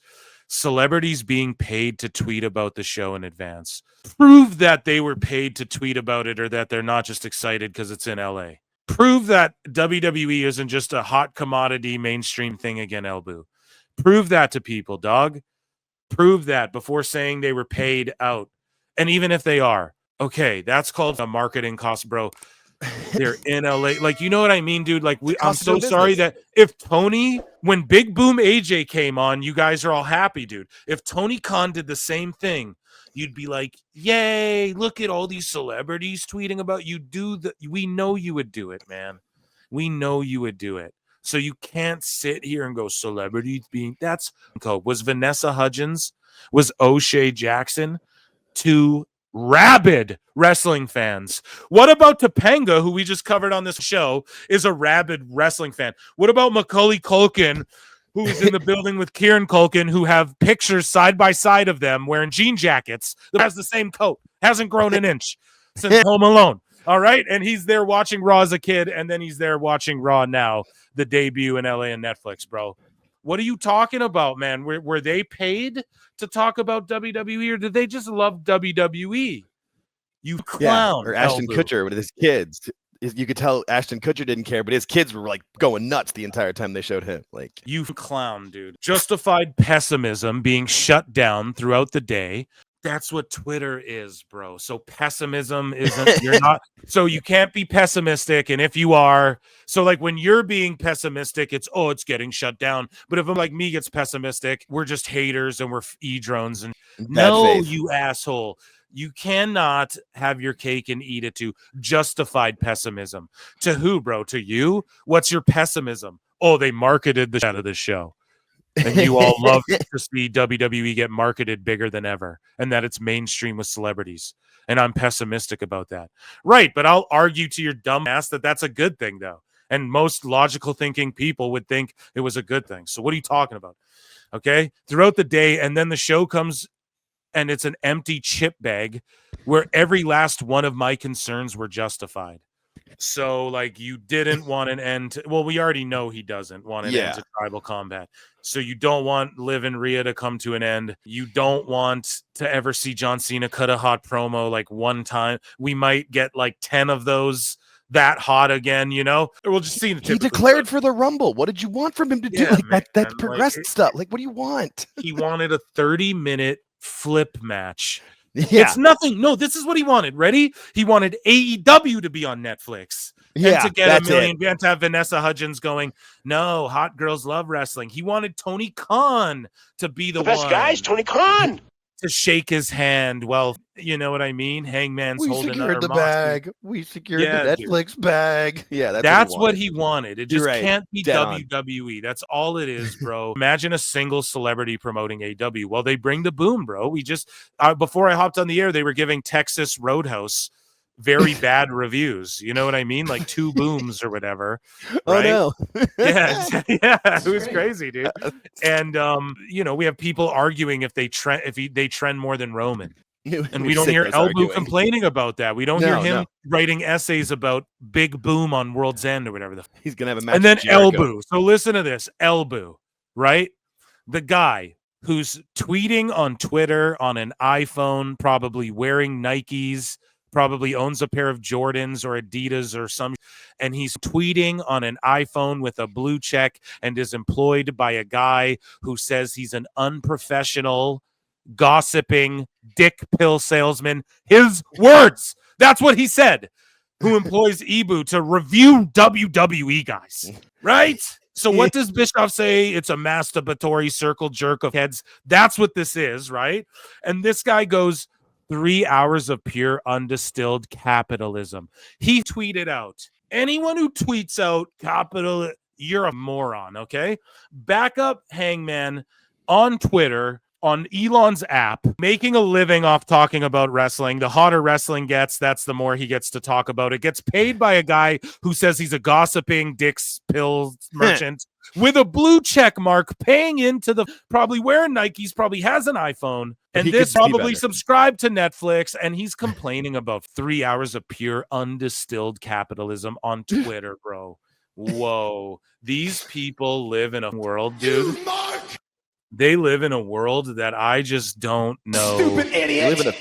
Speaker 1: celebrities being paid to tweet about the show in advance. Prove that they were paid to tweet about it or that they're not just excited because it's in LA. Prove that WWE isn't just a hot commodity mainstream thing again, Elbu. Prove that to people, dog. Prove that before saying they were paid out. And even if they are, okay, that's called a marketing cost, bro. They're in LA. Like, you know what I mean, dude? Like, I'm so sorry that if Tony, when Big Boom AJ came on, you guys are all happy, dude. If Tony Khan did the same thing, you'd be like, yay, look at all these celebrities tweeting about you. We know you would do it, man. We know you would do it. So you can't sit here and go celebrities being that's was Vanessa Hudgens, was O'Shea Jackson, two rabid wrestling fans. What about Topanga, who we just covered on this show, is a rabid wrestling fan? What about Macaulay Culkin, who is in the building with Kieran Culkin, who have pictures side by side of them wearing jean jackets that has the same coat, hasn't grown an inch since Home Alone. All right. And he's there watching Raw as a kid, and then he's there watching Raw now, the debut in LA and Netflix, bro. What are you talking about, man? Were they paid to talk about WWE, or did they just love WWE? You clown.
Speaker 2: Yeah, or Ashton Kutcher with his kids. You could tell Ashton Kutcher didn't care, but his kids were like going nuts the entire time they showed him. Like,
Speaker 1: you clown, dude. Justified pessimism being shut down throughout the day. That's what Twitter is, bro. So pessimism isn't, you're not, so you can't be pessimistic. And if you are, so like when you're being pessimistic, it's getting shut down. But if I'm like me gets pessimistic, we're just haters and we're e-drones. And no, you asshole. You cannot have your cake and eat it too. Justified pessimism. To who, bro? To you? What's your pessimism? Oh, they marketed the shit out of this show. And you all love to see WWE get marketed bigger than ever and that it's mainstream with celebrities. And I'm pessimistic about that. Right, but I'll argue to your dumb ass that that's a good thing, though. And most logical thinking people would think it was a good thing. So what are you talking about? Okay? Throughout the day, and then the show comes and it's an empty chip bag where every last one of my concerns were justified. So, like, you didn't want an end to, well, we already know he doesn't want an end to tribal combat. So you don't want Liv and Rhea to come to an end. You don't want to ever see John Cena cut a hot promo like one time. We might get like 10 of those that hot again, you know? We'll just see.
Speaker 2: He declared for the Rumble. What did you want from him to do? Like that progressed stuff. Like, what do you want?
Speaker 1: He wanted a 30-minute flip match.
Speaker 2: Yeah.
Speaker 1: It's nothing. No, this is what he wanted. Ready? He wanted AEW to be on Netflix.
Speaker 2: Yeah,
Speaker 1: and to get and to have Vanessa Hudgens going, no, hot girls love wrestling. He wanted Tony Khan to be the
Speaker 5: best
Speaker 1: one
Speaker 5: guys, Tony Khan,
Speaker 1: to shake his hand. Well, you know what I mean? Hangman's holding
Speaker 2: secured the bag. We secured the Netflix bag. Yeah,
Speaker 1: that's what he wanted. It just can't be WWE. That's all it is, bro. Imagine a single celebrity promoting AEW. Well, they bring the boom, bro. We just before I hopped on the air, they were giving Texas Roadhouse very bad reviews. You know what I mean? Like 2 booms or whatever. Right?
Speaker 2: Oh no.
Speaker 1: Yeah, it was crazy, dude. And you know, we have people arguing if they trend more than Roman. And we don't hear Elbu complaining about that. We don't hear him writing essays about Big Boom on World's End or whatever.
Speaker 2: He's gonna have a match.
Speaker 1: And then Elbu. So listen to this, Elbu, right? The guy who's tweeting on Twitter on an iPhone, probably wearing Nikes, probably owns a pair of Jordans or Adidas or some, and he's tweeting on an iPhone with a blue check and is employed by a guy who says he's an unprofessional, gossiping dick pill salesman. His words. That's what he said. Who employs Ibou to review WWE guys, right? So what does Bischoff say? It's a masturbatory circle jerk of heads. That's what this is, right? And this guy goes, 3 hours of pure undistilled capitalism. He tweeted out, anyone who tweets out capital, you're a moron, okay? Back up Hangman on Twitter, on Elon's app, making a living off talking about wrestling. The hotter wrestling gets, that's the more he gets to talk about it. Gets paid by a guy who says he's a gossiping dick's pills merchant with a blue check mark, paying into the, probably wearing Nikes, probably has an iPhone, and this probably subscribed to Netflix, and he's complaining about 3 hours of pure undistilled capitalism on Twitter, bro. Whoa. These people live in a world, dude. They live in a world that I just don't know.
Speaker 3: Stupid idiot.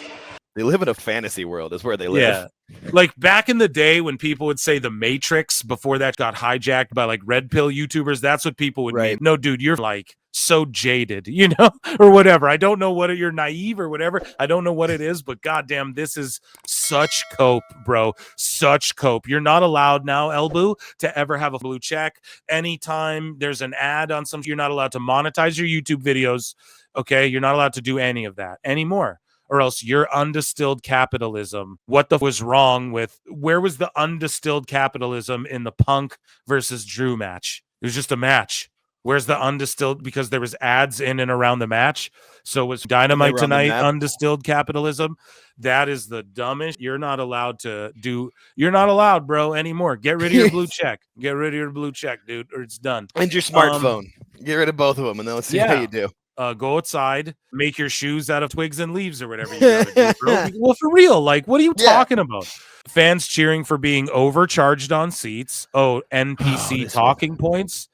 Speaker 2: They live in a fantasy world is where they live.
Speaker 1: Yeah. Like back in the day when people would say the Matrix before that got hijacked by like red pill YouTubers, that's what people would mean. No, dude, you're like so jaded, you know, or whatever. I don't know what you're naive or whatever. I don't know what it is, but goddamn, this is such cope, bro. Such cope. You're not allowed now, Elbu, to ever have a blue check. Anytime there's an ad on some, you're not allowed to monetize your YouTube videos. Okay, you're not allowed to do any of that anymore. Or else your undistilled capitalism. What the was wrong with? Where was the undistilled capitalism in the Punk versus Drew match? It was just a match. Where's the undistilled? Because there was ads in and around the match. So was Dynamite tonight undistilled capitalism? That is the dumbest. You're not allowed to do. You're not allowed, bro, anymore. Get rid of your blue check. Get rid of your blue check, dude, or it's done.
Speaker 2: And your smartphone. Get rid of both of them, and then let's see how you do.
Speaker 1: Go outside, make your shoes out of twigs and leaves or whatever you gotta do, bro. Well, for real, like, what are you talking about? Fans cheering for being overcharged on seats. Oh, NPC talking points.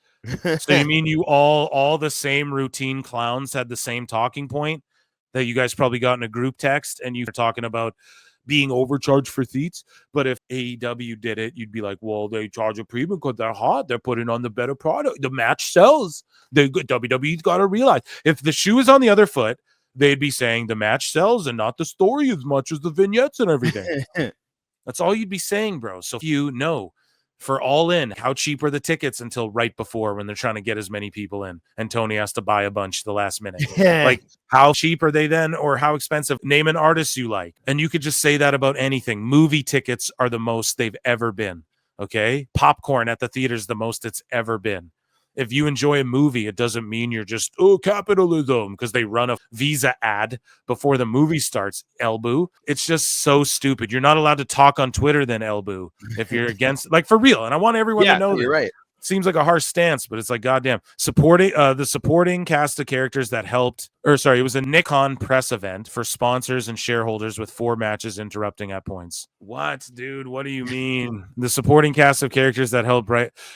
Speaker 1: So you mean you all the same routine clowns had the same talking point that you guys probably got in a group text, and you were talking about being overcharged for seats? But if AEW did it, you'd be like, well, they charge a premium because they're hot. They're putting on the better product. The match sells. WWE's got to realize if the shoe is on the other foot, they'd be saying the match sells and not the story as much as the vignettes and everything. That's all you'd be saying, bro. So you know, for All In, how cheap are the tickets until right before when they're trying to get as many people in and Tony has to buy a bunch the last minute? Like, how cheap are they then, or how expensive? Name an artist you like. And you could just say that about anything. Movie tickets are the most they've ever been. Okay. Popcorn at the theater's the most it's ever been. If you enjoy a movie, it doesn't mean you're just, oh, capitalism, because they run a Visa ad before the movie starts, Elbu. It's just so stupid. You're not allowed to talk on Twitter then, Elbu, if you're against, like, for real. And I want everyone to know
Speaker 2: you're right.
Speaker 1: Seems like a harsh stance, but it's like, goddamn. The supporting cast of characters that helped, it was a Nikon press event for sponsors and shareholders with 4 matches interrupting at points. What, dude? What do you mean? The supporting cast of characters that helped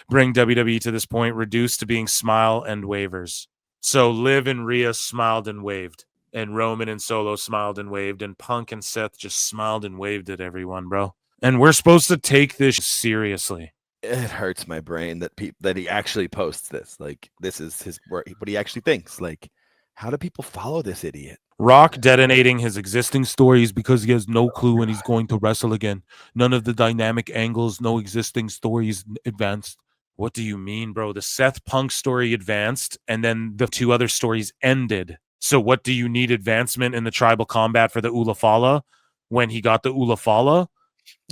Speaker 1: bring WWE to this point reduced to being smile and wavers. So Liv and Rhea smiled and waved, and Roman and Solo smiled and waved, and Punk and Seth just smiled and waved at everyone, bro. And we're supposed to take this seriously.
Speaker 2: It hurts my brain that he actually posts this. Like, this is what he actually thinks. Like, how do people follow this idiot?
Speaker 1: Rock detonating his existing stories because he has no clue when he's going to wrestle again. None of the dynamic angles, no existing stories advanced. What do you mean, bro? The Seth Punk story advanced, and then the 2 other stories ended. So what do you need advancement in the tribal combat for the Ulafala when he got the Ulafala?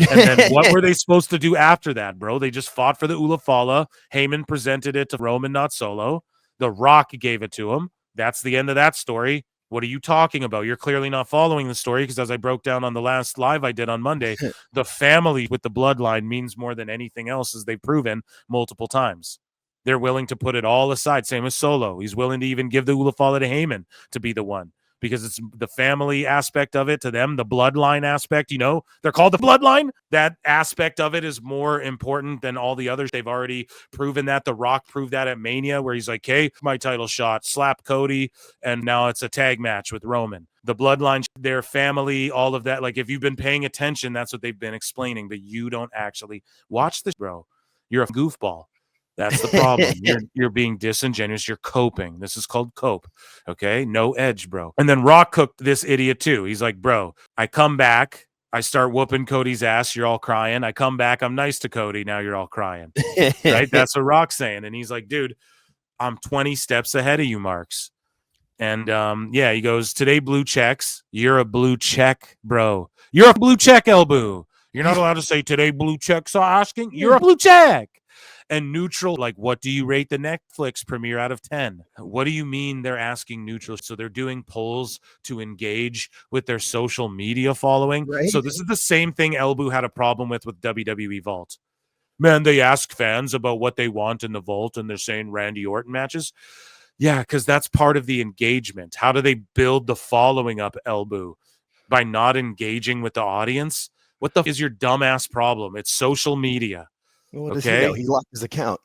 Speaker 1: And then what were they supposed to do after that, bro? They just fought for the Ulafala. Heyman presented it to Roman, not Solo. The Rock gave it to him. That's the end of that story. What are you talking about? You're clearly not following the story, because as I broke down on the last live I did on Monday, the family with the bloodline means more than anything else, as they've proven multiple times. They're willing to put it all aside. Same as Solo. He's willing to even give the Ulafala to Heyman to be the one, because it's the family aspect of it to them, the bloodline aspect, you know, they're called the bloodline. That aspect of it is more important than all the others. They've already proven that. The Rock proved that at Mania, where he's like, hey, my title shot, slap Cody, and now it's a tag match with Roman. The bloodline, their family, all of that. Like, if you've been paying attention, that's what they've been explaining, but you don't actually watch this, bro. You're a goofball. That's the problem. You're being disingenuous. You're coping. This is called cope. Okay? No edge, bro. And then Rock cooked this idiot too. He's like, bro, I come back. I start whooping Cody's ass. You're all crying. I come back. I'm nice to Cody. Now you're all crying. Right? That's what Rock's saying. And he's like, dude, I'm 20 steps ahead of you, Marks. And he goes, today blue checks. You're a blue check, bro. You're a blue check, Elbu. You're not allowed to say today blue checks are asking. You're a blue check. And neutral, like, what do you rate the Netflix premiere out of 10? What do you mean they're asking neutral? So they're doing polls to engage with their social media following. Right. So this is the same thing Elbu had a problem with WWE Vault. Man, they ask fans about what they want in the Vault, and they're saying Randy Orton matches. Yeah, because that's part of the engagement. How do they build the following up, Elbu? By not engaging with the audience? What the is your dumbass problem? It's social media.
Speaker 2: What does he know? He locked his account.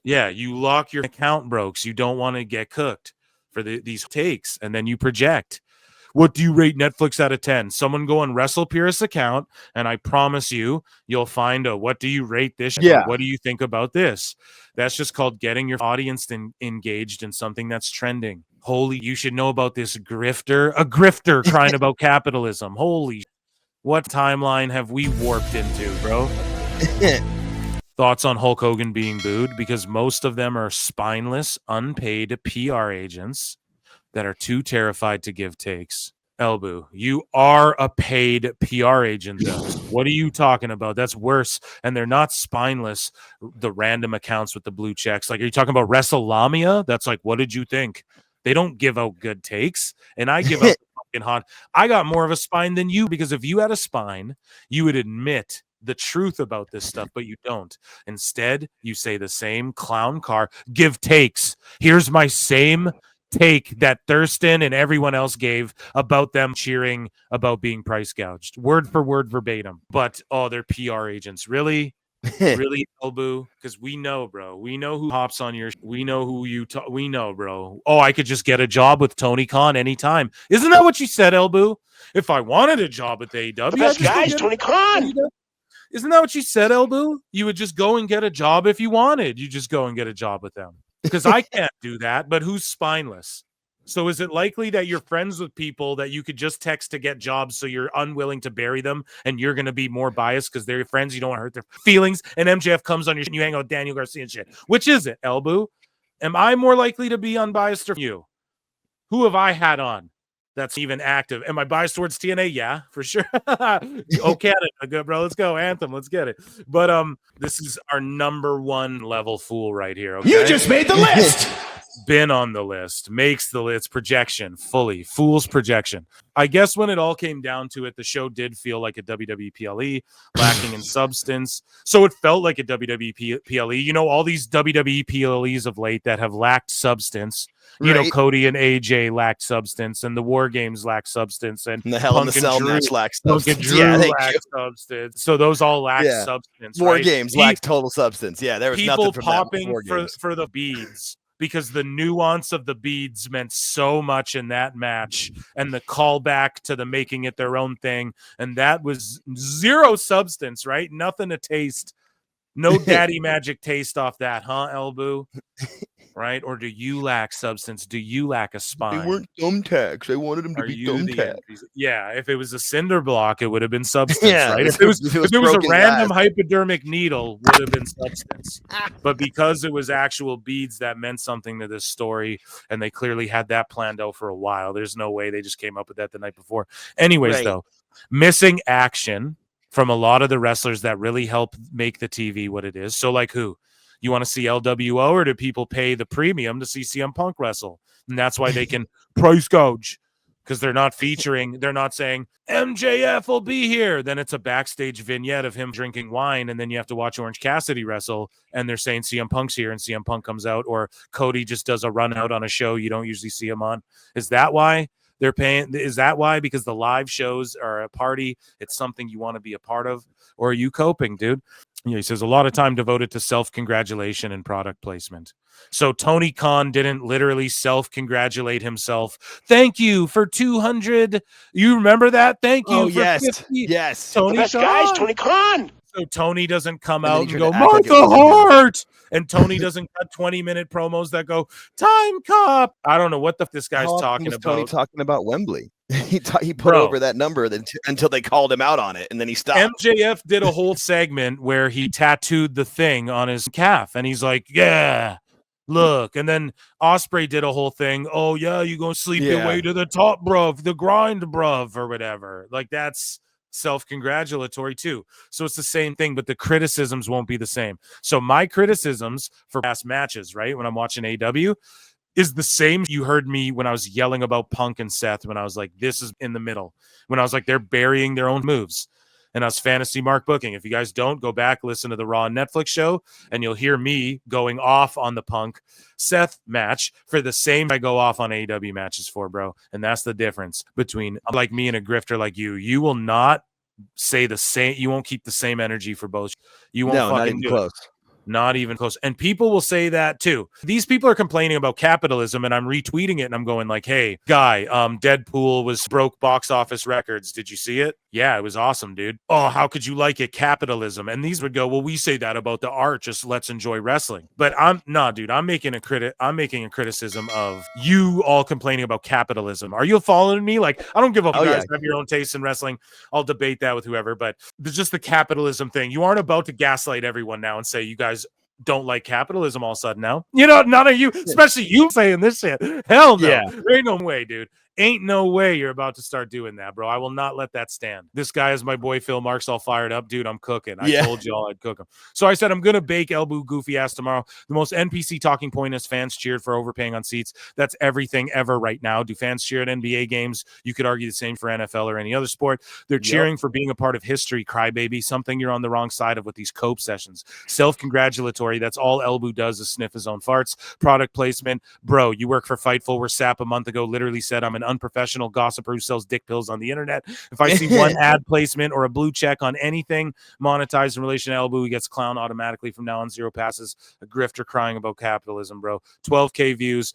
Speaker 1: Yeah, you lock your account, bro, because you don't want to get cooked. for these takes, and then you project. What do you rate Netflix out of 10? Someone go on WrestlePurists account, and I promise you'll find a what do you rate this?
Speaker 2: Yeah.
Speaker 1: What do you think about this? That's just called getting your audience engaged in something that's trending. Holy, you should know about this grifter. A grifter crying about capitalism. Holy, what timeline have we warped into, bro? Thoughts on Hulk Hogan being booed? Because most of them are spineless, unpaid PR agents that are too terrified to give takes. Elbu, you are a paid PR agent, though. What are you talking about? That's worse. And they're not spineless, the random accounts with the blue checks. Like, are you talking about WrestleLamia? That's like, what did you think? They don't give out good takes. And I give out fucking hot. I got more of a spine than you, because if you had a spine, you would admit the truth about this stuff, but you don't. Instead, you say the same clown car, give takes. Here's my same take that Thurston and everyone else gave about them cheering about being price gouged, word for word, verbatim. But they're PR agents. Really? Really, Elbu? Because we know, bro. We know who hops on your. We know who you. We know, bro. Oh, I could just get a job with Tony Khan anytime. Isn't that what you said, Elbu? If I wanted a job with AEW,
Speaker 5: The best guy is Tony Khan.
Speaker 1: Isn't that what you said, Elbu? You would just go and get a job if you wanted. You just go and get a job with them. Because I can't do that, but who's spineless? So is it likely that you're friends with people that you could just text to get jobs, so you're unwilling to bury them, and you're going to be more biased because they're your friends, you don't want to hurt their feelings, and MJF comes on your shit and you hang out with Daniel Garcia and shit? Which is it, Elbu? Am I more likely to be unbiased or you? Who have I had on that's even active? Am I biased towards TNA? Yeah, for sure. Oh, Canada, good, bro. Let's go. Anthem, let's get it. But this is our number one level fool right here. Okay?
Speaker 3: You just made the list.
Speaker 1: Been on the list, makes the list, projection, fully, fool's projection. I guess when it all came down to it, the show did feel like a WWE PLE, lacking in substance. So it felt like a WWE PLE. You know, all these WWE PLEs of late that have lacked substance. You know, Cody and AJ lacked substance, and the War Games lacked substance, and
Speaker 2: the Hell in the Cell match lacked substance.
Speaker 1: Lacked substance. So those all lack substance.
Speaker 2: War Games lacked total substance. Yeah, there was
Speaker 1: people
Speaker 2: nothing from
Speaker 1: popping for the beads, because the nuance of the beads meant so much in that match, and the callback to the making it their own thing, and that was zero substance, right? Nothing to taste. No daddy magic taste off that, huh, Elbu? Right? Or do you lack substance? Do you lack a spine?
Speaker 2: They weren't thumbtacks. I wanted them to be thumbtacks.
Speaker 1: Yeah, if it was a cinder block, it would have been substance, right? If it was a random hypodermic needle, would have been substance. But because it was actual beads, that meant something to this story, and they clearly had that planned out for a while. There's no way they just came up with that the night before. Anyways, though, missing action from a lot of the wrestlers that really help make the TV what it is. So, like who? You want to see LWO, or do people pay the premium to see CM Punk wrestle? And that's why they can price gouge, because they're not featuring, they're not saying MJF will be here. Then it's a backstage vignette of him drinking wine, and then you have to watch Orange Cassidy wrestle, and they're saying CM Punk's here, and CM Punk comes out, or Cody just does a run out on a show you don't usually see him on. Is that why they're paying? Is that why? Because the live shows are a party. It's something you want to be a part of. Or are you coping, dude? Yeah, he says a lot of time devoted to self-congratulation and product placement. So Tony Khan didn't literally self-congratulate himself. Thank you for 200. You remember that? Thank you.
Speaker 2: Oh,
Speaker 1: for
Speaker 2: yes.
Speaker 1: 50.
Speaker 2: Yes.
Speaker 1: Tony
Speaker 5: The best
Speaker 1: Khan.
Speaker 5: guy is Tony Khan.
Speaker 1: So Tony doesn't come
Speaker 2: And then
Speaker 1: out
Speaker 2: he
Speaker 1: and
Speaker 2: tried
Speaker 1: go,
Speaker 2: to act like it
Speaker 1: Martha
Speaker 2: wasn't
Speaker 1: Hart. And Tony doesn't cut 20-minute promos that go, Time Cop. I don't know what this guy's
Speaker 2: How often
Speaker 1: talking
Speaker 2: was
Speaker 1: about.
Speaker 2: Tony talking about Wembley? He put over that number until they called him out on it, and then he stopped.
Speaker 1: MJF did a whole segment where he tattooed the thing on his calf, and he's like, yeah, look. And then Ospreay did a whole thing. Oh, yeah, you gonna sleep your way to the top, bruv, the grind, bruv, or whatever. Like, that's self-congratulatory too. So it's the same thing, but the criticisms won't be the same. So my criticisms for past matches, right, when I'm watching AEW, is the same you heard me when I was yelling about Punk and Seth, when I was like, this is in the middle, when I was like, they're burying their own moves. And us fantasy Mark booking. If you guys don't, go back, listen to the Raw Netflix show, and you'll hear me going off on the Punk Seth match for the same I go off on AEW matches for, bro. And that's the difference between like me and a grifter like you. You will not say the same. You won't keep the same energy for both. You won't
Speaker 2: not
Speaker 1: fucking
Speaker 2: even
Speaker 1: do
Speaker 2: close.
Speaker 1: it. Not even close. And people will say that too. These people are complaining about capitalism, and I'm retweeting it, and I'm going like, hey, guy, Deadpool was broke box office records. Did you see it? Yeah, it was awesome, dude. Oh, how could you like it? Capitalism. And these would go, well, we say that about the art. Just let's enjoy wrestling. But I'm making a criticism of you all complaining about capitalism. Are you following me? Like, I don't give a fuck. You guys have your own taste in wrestling. I'll debate that with whoever, but there's just the capitalism thing. You aren't about to gaslight everyone now and say you guys don't like capitalism all of a sudden now. You know, none of you, especially you saying this shit. Hell no.
Speaker 2: Yeah.
Speaker 1: There ain't no way, dude. Ain't no way you're about to start doing that, bro. I will not let that stand. This guy is my boy Phil Marks all fired up. Dude, I'm cooking. I told y'all I'd cook him. So I said I'm going to bake Elbu goofy ass tomorrow. The most NPC talking point is fans cheered for overpaying on seats. That's everything ever right now. Do fans cheer at NBA games? You could argue the same for NFL or any other sport. They're cheering for being a part of history, crybaby. Something you're on the wrong side of with these cope sessions. Self-congratulatory. That's all Elbu does is sniff his own farts. Product placement. Bro, you work for Fightful where Sap a month ago literally said I'm an unprofessional gossiper who sells dick pills on the internet. If I see one ad placement or a blue check on anything monetized in relation to Elbu, he gets clown automatically from now on. 0 passes. A grifter crying about capitalism, bro. 12K views.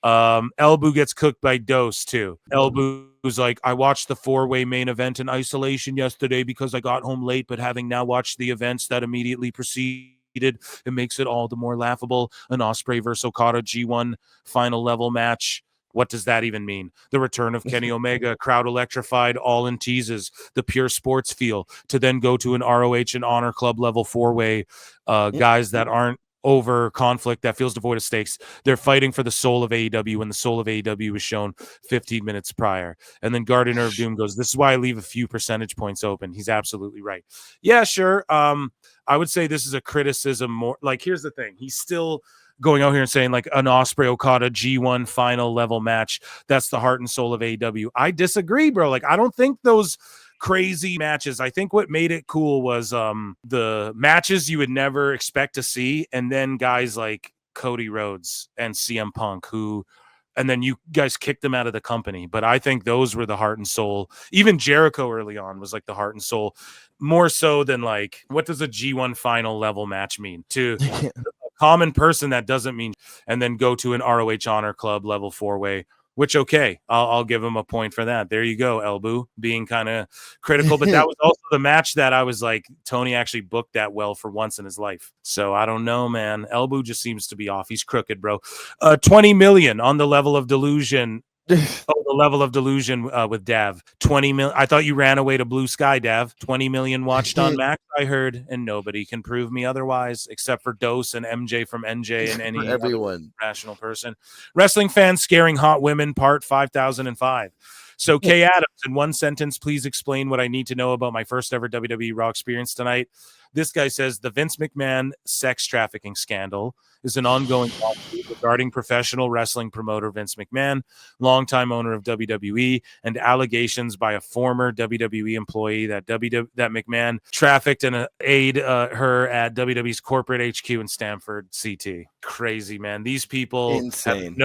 Speaker 1: Elbu gets cooked by Dose too. Elbu's like, I watched the 4-way main event in isolation yesterday because I got home late, but having now watched the events that immediately preceded, it makes it all the more laughable. An Ospreay versus Okada G1 final level match. What does that even mean? The return of Kenny Omega, crowd electrified, all in teases, the pure sports feel, to then go to an ROH and Honor Club level 4-way guys that aren't over conflict that feels devoid of stakes. They're fighting for the soul of AEW when the soul of AEW was shown 15 minutes prior. And then Gardener of Doom goes, this is why I leave a few percentage points open. He's absolutely right. Yeah, sure. I would say this is a criticism more. Like, here's the thing. He's still going out here and saying like an Ospreay Okada G1 final level match. That's the heart and soul of AEW. I disagree, bro. Like, I don't think those crazy matches. I think what made it cool was the matches you would never expect to see, and then guys like Cody Rhodes and CM Punk and then you guys kicked them out of the company. But I think those were the heart and soul. Even Jericho early on was like the heart and soul, more so than like, what does a G1 final level match mean to a common person? That doesn't mean, and then go to an ROH Honor Club level 4-way. Which, okay, I'll give him a point for that. There you go, Elbu, being kind of critical. But that was also the match that I was like, Tony actually booked that well for once in his life. So I don't know, man. Elbu just seems to be off. He's crooked, bro. 20 million on the level of delusion. The level of delusion with Dav. 20 million. I thought you ran away to Blue Sky, Dav. 20 million watched on Max, I heard, and nobody can prove me otherwise, except for Dose and MJ from NJ and any
Speaker 2: everyone
Speaker 1: rational person. Wrestling fans scaring hot women, part 5005. So, Kay Adams, in one sentence, please explain what I need to know about my first ever WWE RAW experience tonight. This guy says the Vince McMahon sex trafficking scandal is an ongoing lawsuit regarding professional wrestling promoter Vince McMahon, longtime owner of WWE, and allegations by a former WWE employee that McMahon trafficked and aid her at WWE's corporate HQ in Stamford, CT. Crazy, man. These people
Speaker 2: insane.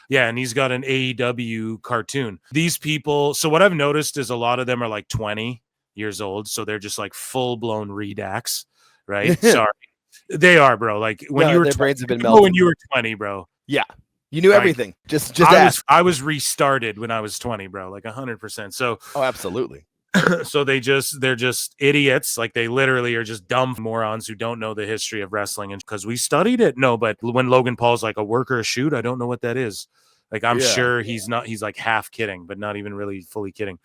Speaker 1: And he's got an AEW cartoon. These people, so what I've noticed is a lot of them are like 20 years old, so they're just like full-blown redacts, right? Sorry. They are, bro. Like when you were 20,
Speaker 2: brains have been melted.
Speaker 1: When you were 20, bro.
Speaker 2: Yeah. You knew everything. Just
Speaker 1: I was restarted when I was 20, bro. Like 100%. So
Speaker 2: absolutely.
Speaker 1: So they're just idiots. Like they literally are just dumb morons who don't know the history of wrestling. And because we studied it. No, but when Logan Paul's like a work or a shoot, I don't know what that is. Like, I'm sure he's like half kidding, but not even really fully kidding.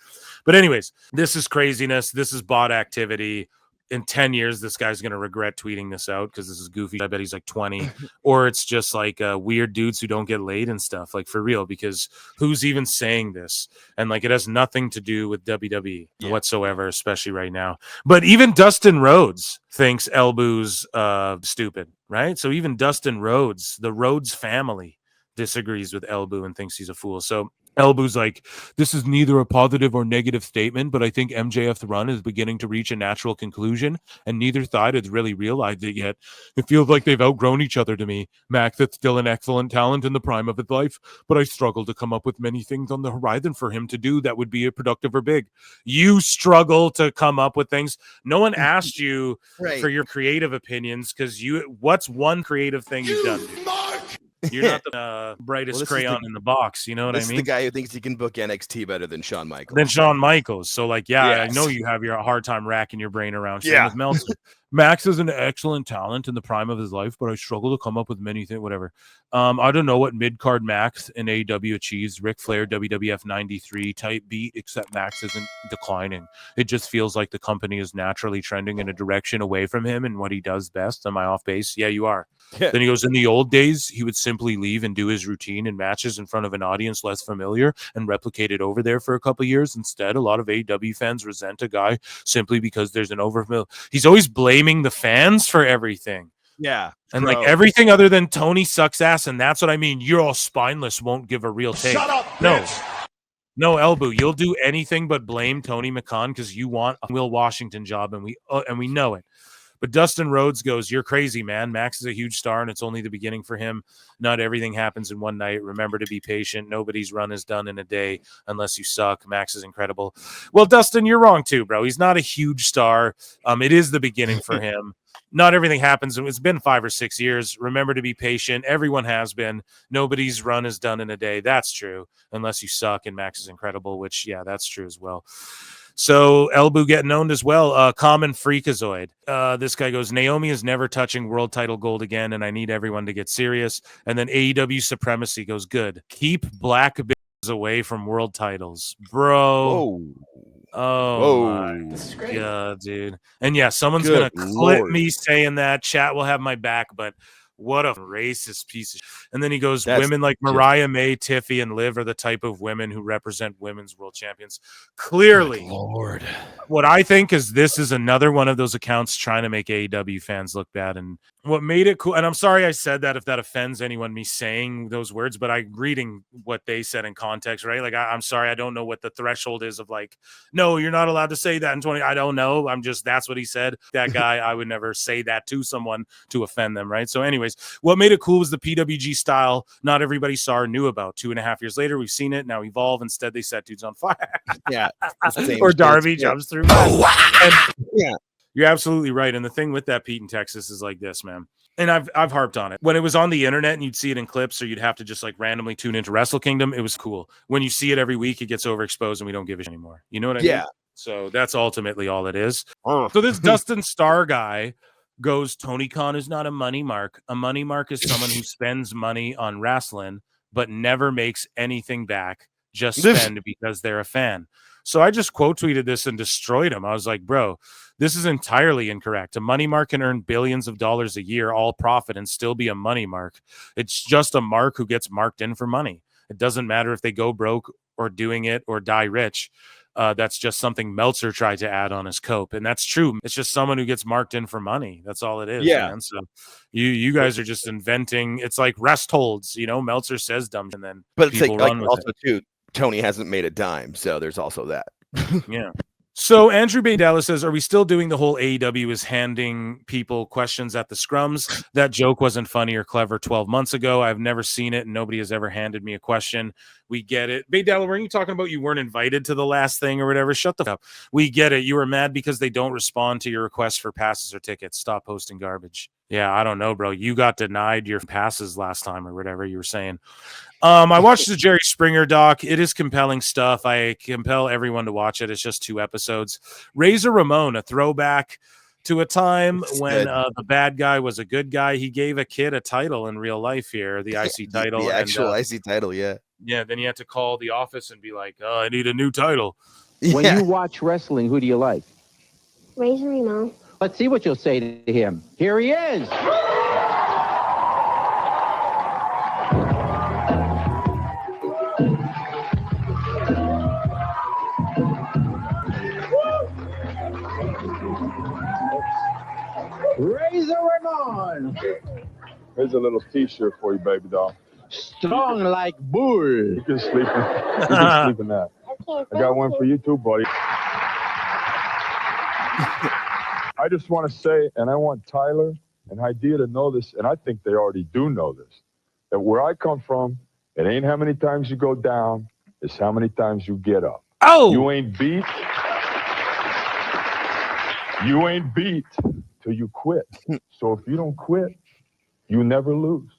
Speaker 1: But anyways, this is craziness. This is bot activity. In 10 years, this guy's going to regret tweeting this out because this is goofy. I bet he's like 20. Or it's just like weird dudes who don't get laid and stuff, like for real, because who's even saying this? And like, it has nothing to do with WWE whatsoever, especially right now. But even Dustin Rhodes thinks Elbu's stupid, right? So even Dustin Rhodes, the Rhodes family, disagrees with Elbu and thinks he's a fool. So Elbow's like, this is neither a positive or negative statement, but I think MJF's run is beginning to reach a natural conclusion, and neither side has really realized it yet. It feels like they've outgrown each other to me. Max is still an excellent talent in the prime of his life, but I struggle to come up with many things on the horizon for him to do that would be productive or big. You struggle to come up with things. No one asked you for your creative opinions, because what's one creative thing you've done, dude? You're not the brightest crayon in the box. You know what I mean?
Speaker 2: This is the guy who thinks he can book NXT better than Shawn Michaels.
Speaker 1: So, like, I know you have your hard time racking your brain around. Same with Meltzer. Max is an excellent talent in the prime of his life, but I struggle to come up with many things. Whatever. I don't know what mid-card Max in AEW achieves. Ric Flair, WWF 93 type beat, except Max isn't declining. It just feels like the company is naturally trending in a direction away from him and what he does best. Am I off base? Yeah, you are. Then he goes, in the old days, he would simply leave and do his routine and matches in front of an audience less familiar and replicate it over there for a couple of years. Instead, a lot of AEW fans resent a guy simply because there's an overfill. He's always blaming the fans for everything.
Speaker 2: Yeah.
Speaker 1: And like everything other than Tony sucks ass. And that's what I mean. You're all spineless, won't give a real take.
Speaker 5: Shut up,
Speaker 1: No, Elbow, you'll do anything but blame Tony McCann because you want a Will Washington job, and we know it. But Dustin Rhodes goes, you're crazy, man. Max is a huge star, and it's only the beginning for him. Not everything happens in one night. Remember to be patient. Nobody's run is done in a day unless you suck. Max is incredible. Well, Dustin, you're wrong too, bro. He's not a huge star. It is the beginning for him. Not everything happens. It's been 5 or 6 years. Remember to be patient. Everyone has been. Nobody's run is done in a day. That's true, unless you suck, and Max is incredible, which, yeah, that's true as well. So Elbu getting owned as well. Common Freakazoid. This guy goes, Naomi is never touching world title gold again, and I need everyone to get serious. And then AEW Supremacy goes, good. Keep black bitches away from world titles. Bro. My God, dude. And yeah, someone's going to clip me saying that. Chat will have my back, but what a racist piece of shit. And then he goes, women like Mariah May, Tiffy, and Liv are the type of women who represent women's world champions. Clearly,
Speaker 2: Lord.
Speaker 1: What I think is this is another one of those accounts trying to make AEW fans look bad. And what made it cool, and I'm sorry I said that if that offends anyone, me saying those words, but I'm reading what they said in context, right? Like, I'm sorry, I don't know what the threshold is of like, no, you're not allowed to say that in 20. I don't know. That's what he said. That guy, I would never say that to someone to offend them, right? So anyways, what made it cool was the PWG style not everybody saw or knew about. 2.5 years later, we've seen it. Now Evolve. Instead, they set dudes on fire.
Speaker 2: Yeah.
Speaker 1: Or Darby jumps through. And
Speaker 2: yeah.
Speaker 1: You're absolutely right. And the thing with that Pete in Texas is like this, man. And I've harped on it. When it was on the internet and you'd see it in clips, or you'd have to just like randomly tune into Wrestle Kingdom, it was cool. When you see it every week, it gets overexposed and we don't give a shit anymore. You know what I mean? So that's ultimately all it is. So this Dustin Starr guy goes, Tony Khan is not a money mark. A money mark is someone who spends money on wrestling but never makes anything back. Just spend because they're a fan. So I just quote tweeted this and destroyed him. I was like, bro, this is entirely incorrect. A money mark can earn billions of dollars a year, all profit, and still be a money mark. It's just a mark who gets marked in for money. It doesn't matter if they go broke or doing it or die rich. That's just something Meltzer tried to add on his cope. And that's true. It's just someone who gets marked in for money. That's all it is.
Speaker 2: Yeah.
Speaker 1: Man. So you guys are just inventing. It's like rest holds, Meltzer says dumb and then
Speaker 2: but it's
Speaker 1: people
Speaker 2: like
Speaker 1: run with
Speaker 2: also
Speaker 1: it.
Speaker 2: Too, Tony hasn't made a dime. So there's also that.
Speaker 1: Yeah. So Andrew Bay Dallas says, are we still doing the whole AEW is handing people questions at the scrums? That joke wasn't funny or clever 12 months ago. I've never seen it, and nobody has ever handed me a question. We get it. Bay Dallas, weren't you talking about you weren't invited to the last thing or whatever? Shut the fuck up. We get it. You were mad because they don't respond to your requests for passes or tickets. Stop posting garbage. Yeah, I don't know, bro. You got denied your passes last time or whatever you were saying. I watched the Jerry Springer doc. It is compelling stuff. I compel everyone to watch it. It's just 2 episodes. Razor Ramon, a throwback to a time when the bad guy was a good guy. He gave a kid a title in real life here, the IC title.
Speaker 2: The actual IC title, yeah.
Speaker 1: Yeah, then you had to call the office and be like, I need a new title.
Speaker 6: When you watch wrestling, who do you like?
Speaker 7: Razor Ramon.
Speaker 6: Let's see what you'll say to him. Here he is. Razor Ramon.
Speaker 8: Here's a little t-shirt for you, baby doll.
Speaker 6: Strong like bull.
Speaker 8: You can sleep in that.
Speaker 7: Okay,
Speaker 8: I got one for you too, buddy. I just want to say, and I want Tyler and Idea to know this, and I think they already do know this, that where I come from, it ain't how many times you go down, it's how many times you get up.
Speaker 1: Oh!
Speaker 8: You ain't beat. You ain't beat till you quit. So if you don't quit, you never lose.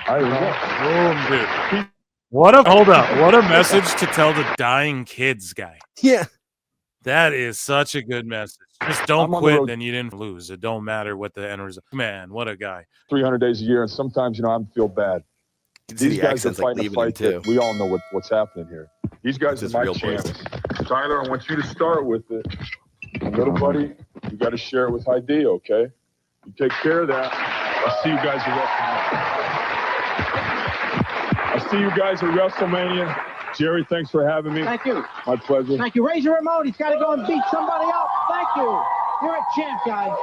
Speaker 1: Boom, dude. What a message to tell the dying kids guy.
Speaker 2: Yeah.
Speaker 1: That is such a good message. Just don't
Speaker 8: I'm on the
Speaker 1: quit,
Speaker 8: road.
Speaker 1: then you didn't lose. It don't matter what the end result. Man, what a guy.
Speaker 8: 300 days a year, and sometimes, I feel bad. These guys are fighting a fight that we all know what's happening here. These guys are my champs. Tyler, I want you to start with it. Little buddy, you got to share it with Idea, okay? You take care of that. I'll see you guys at WrestleMania. Jerry, thanks for having me.
Speaker 6: Thank you.
Speaker 8: My pleasure.
Speaker 6: Thank you. Raise your remote. He's got to go and beat somebody up. Thank you. You're a champ, guy.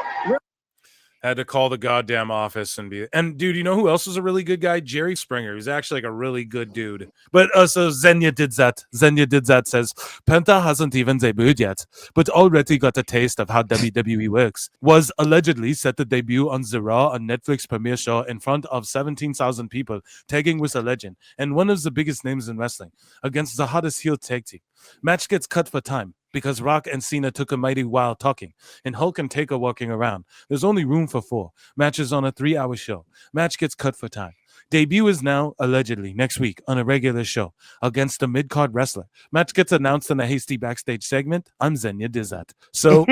Speaker 1: Had to call the goddamn office and dude, you know who else was a really good guy? Jerry Springer. He's actually like a really good dude. But so Xenia did that. Says Penta hasn't even debuted yet, but already got a taste of how WWE works. Was allegedly set to debut on the RAW on Netflix premiere show in front of 17,000 people, tagging with a legend and one of the biggest names in wrestling against the hottest heel tag team. Match gets cut for time because Rock and Cena took a mighty while talking, and Hulk and Taker walking around. There's only room for 4 matches on a 3-hour show. Match gets cut for time. Debut is now, allegedly, next week on a regular show against a mid-card wrestler. Match gets announced in a hasty backstage segment. I'm Xenia Dizat. So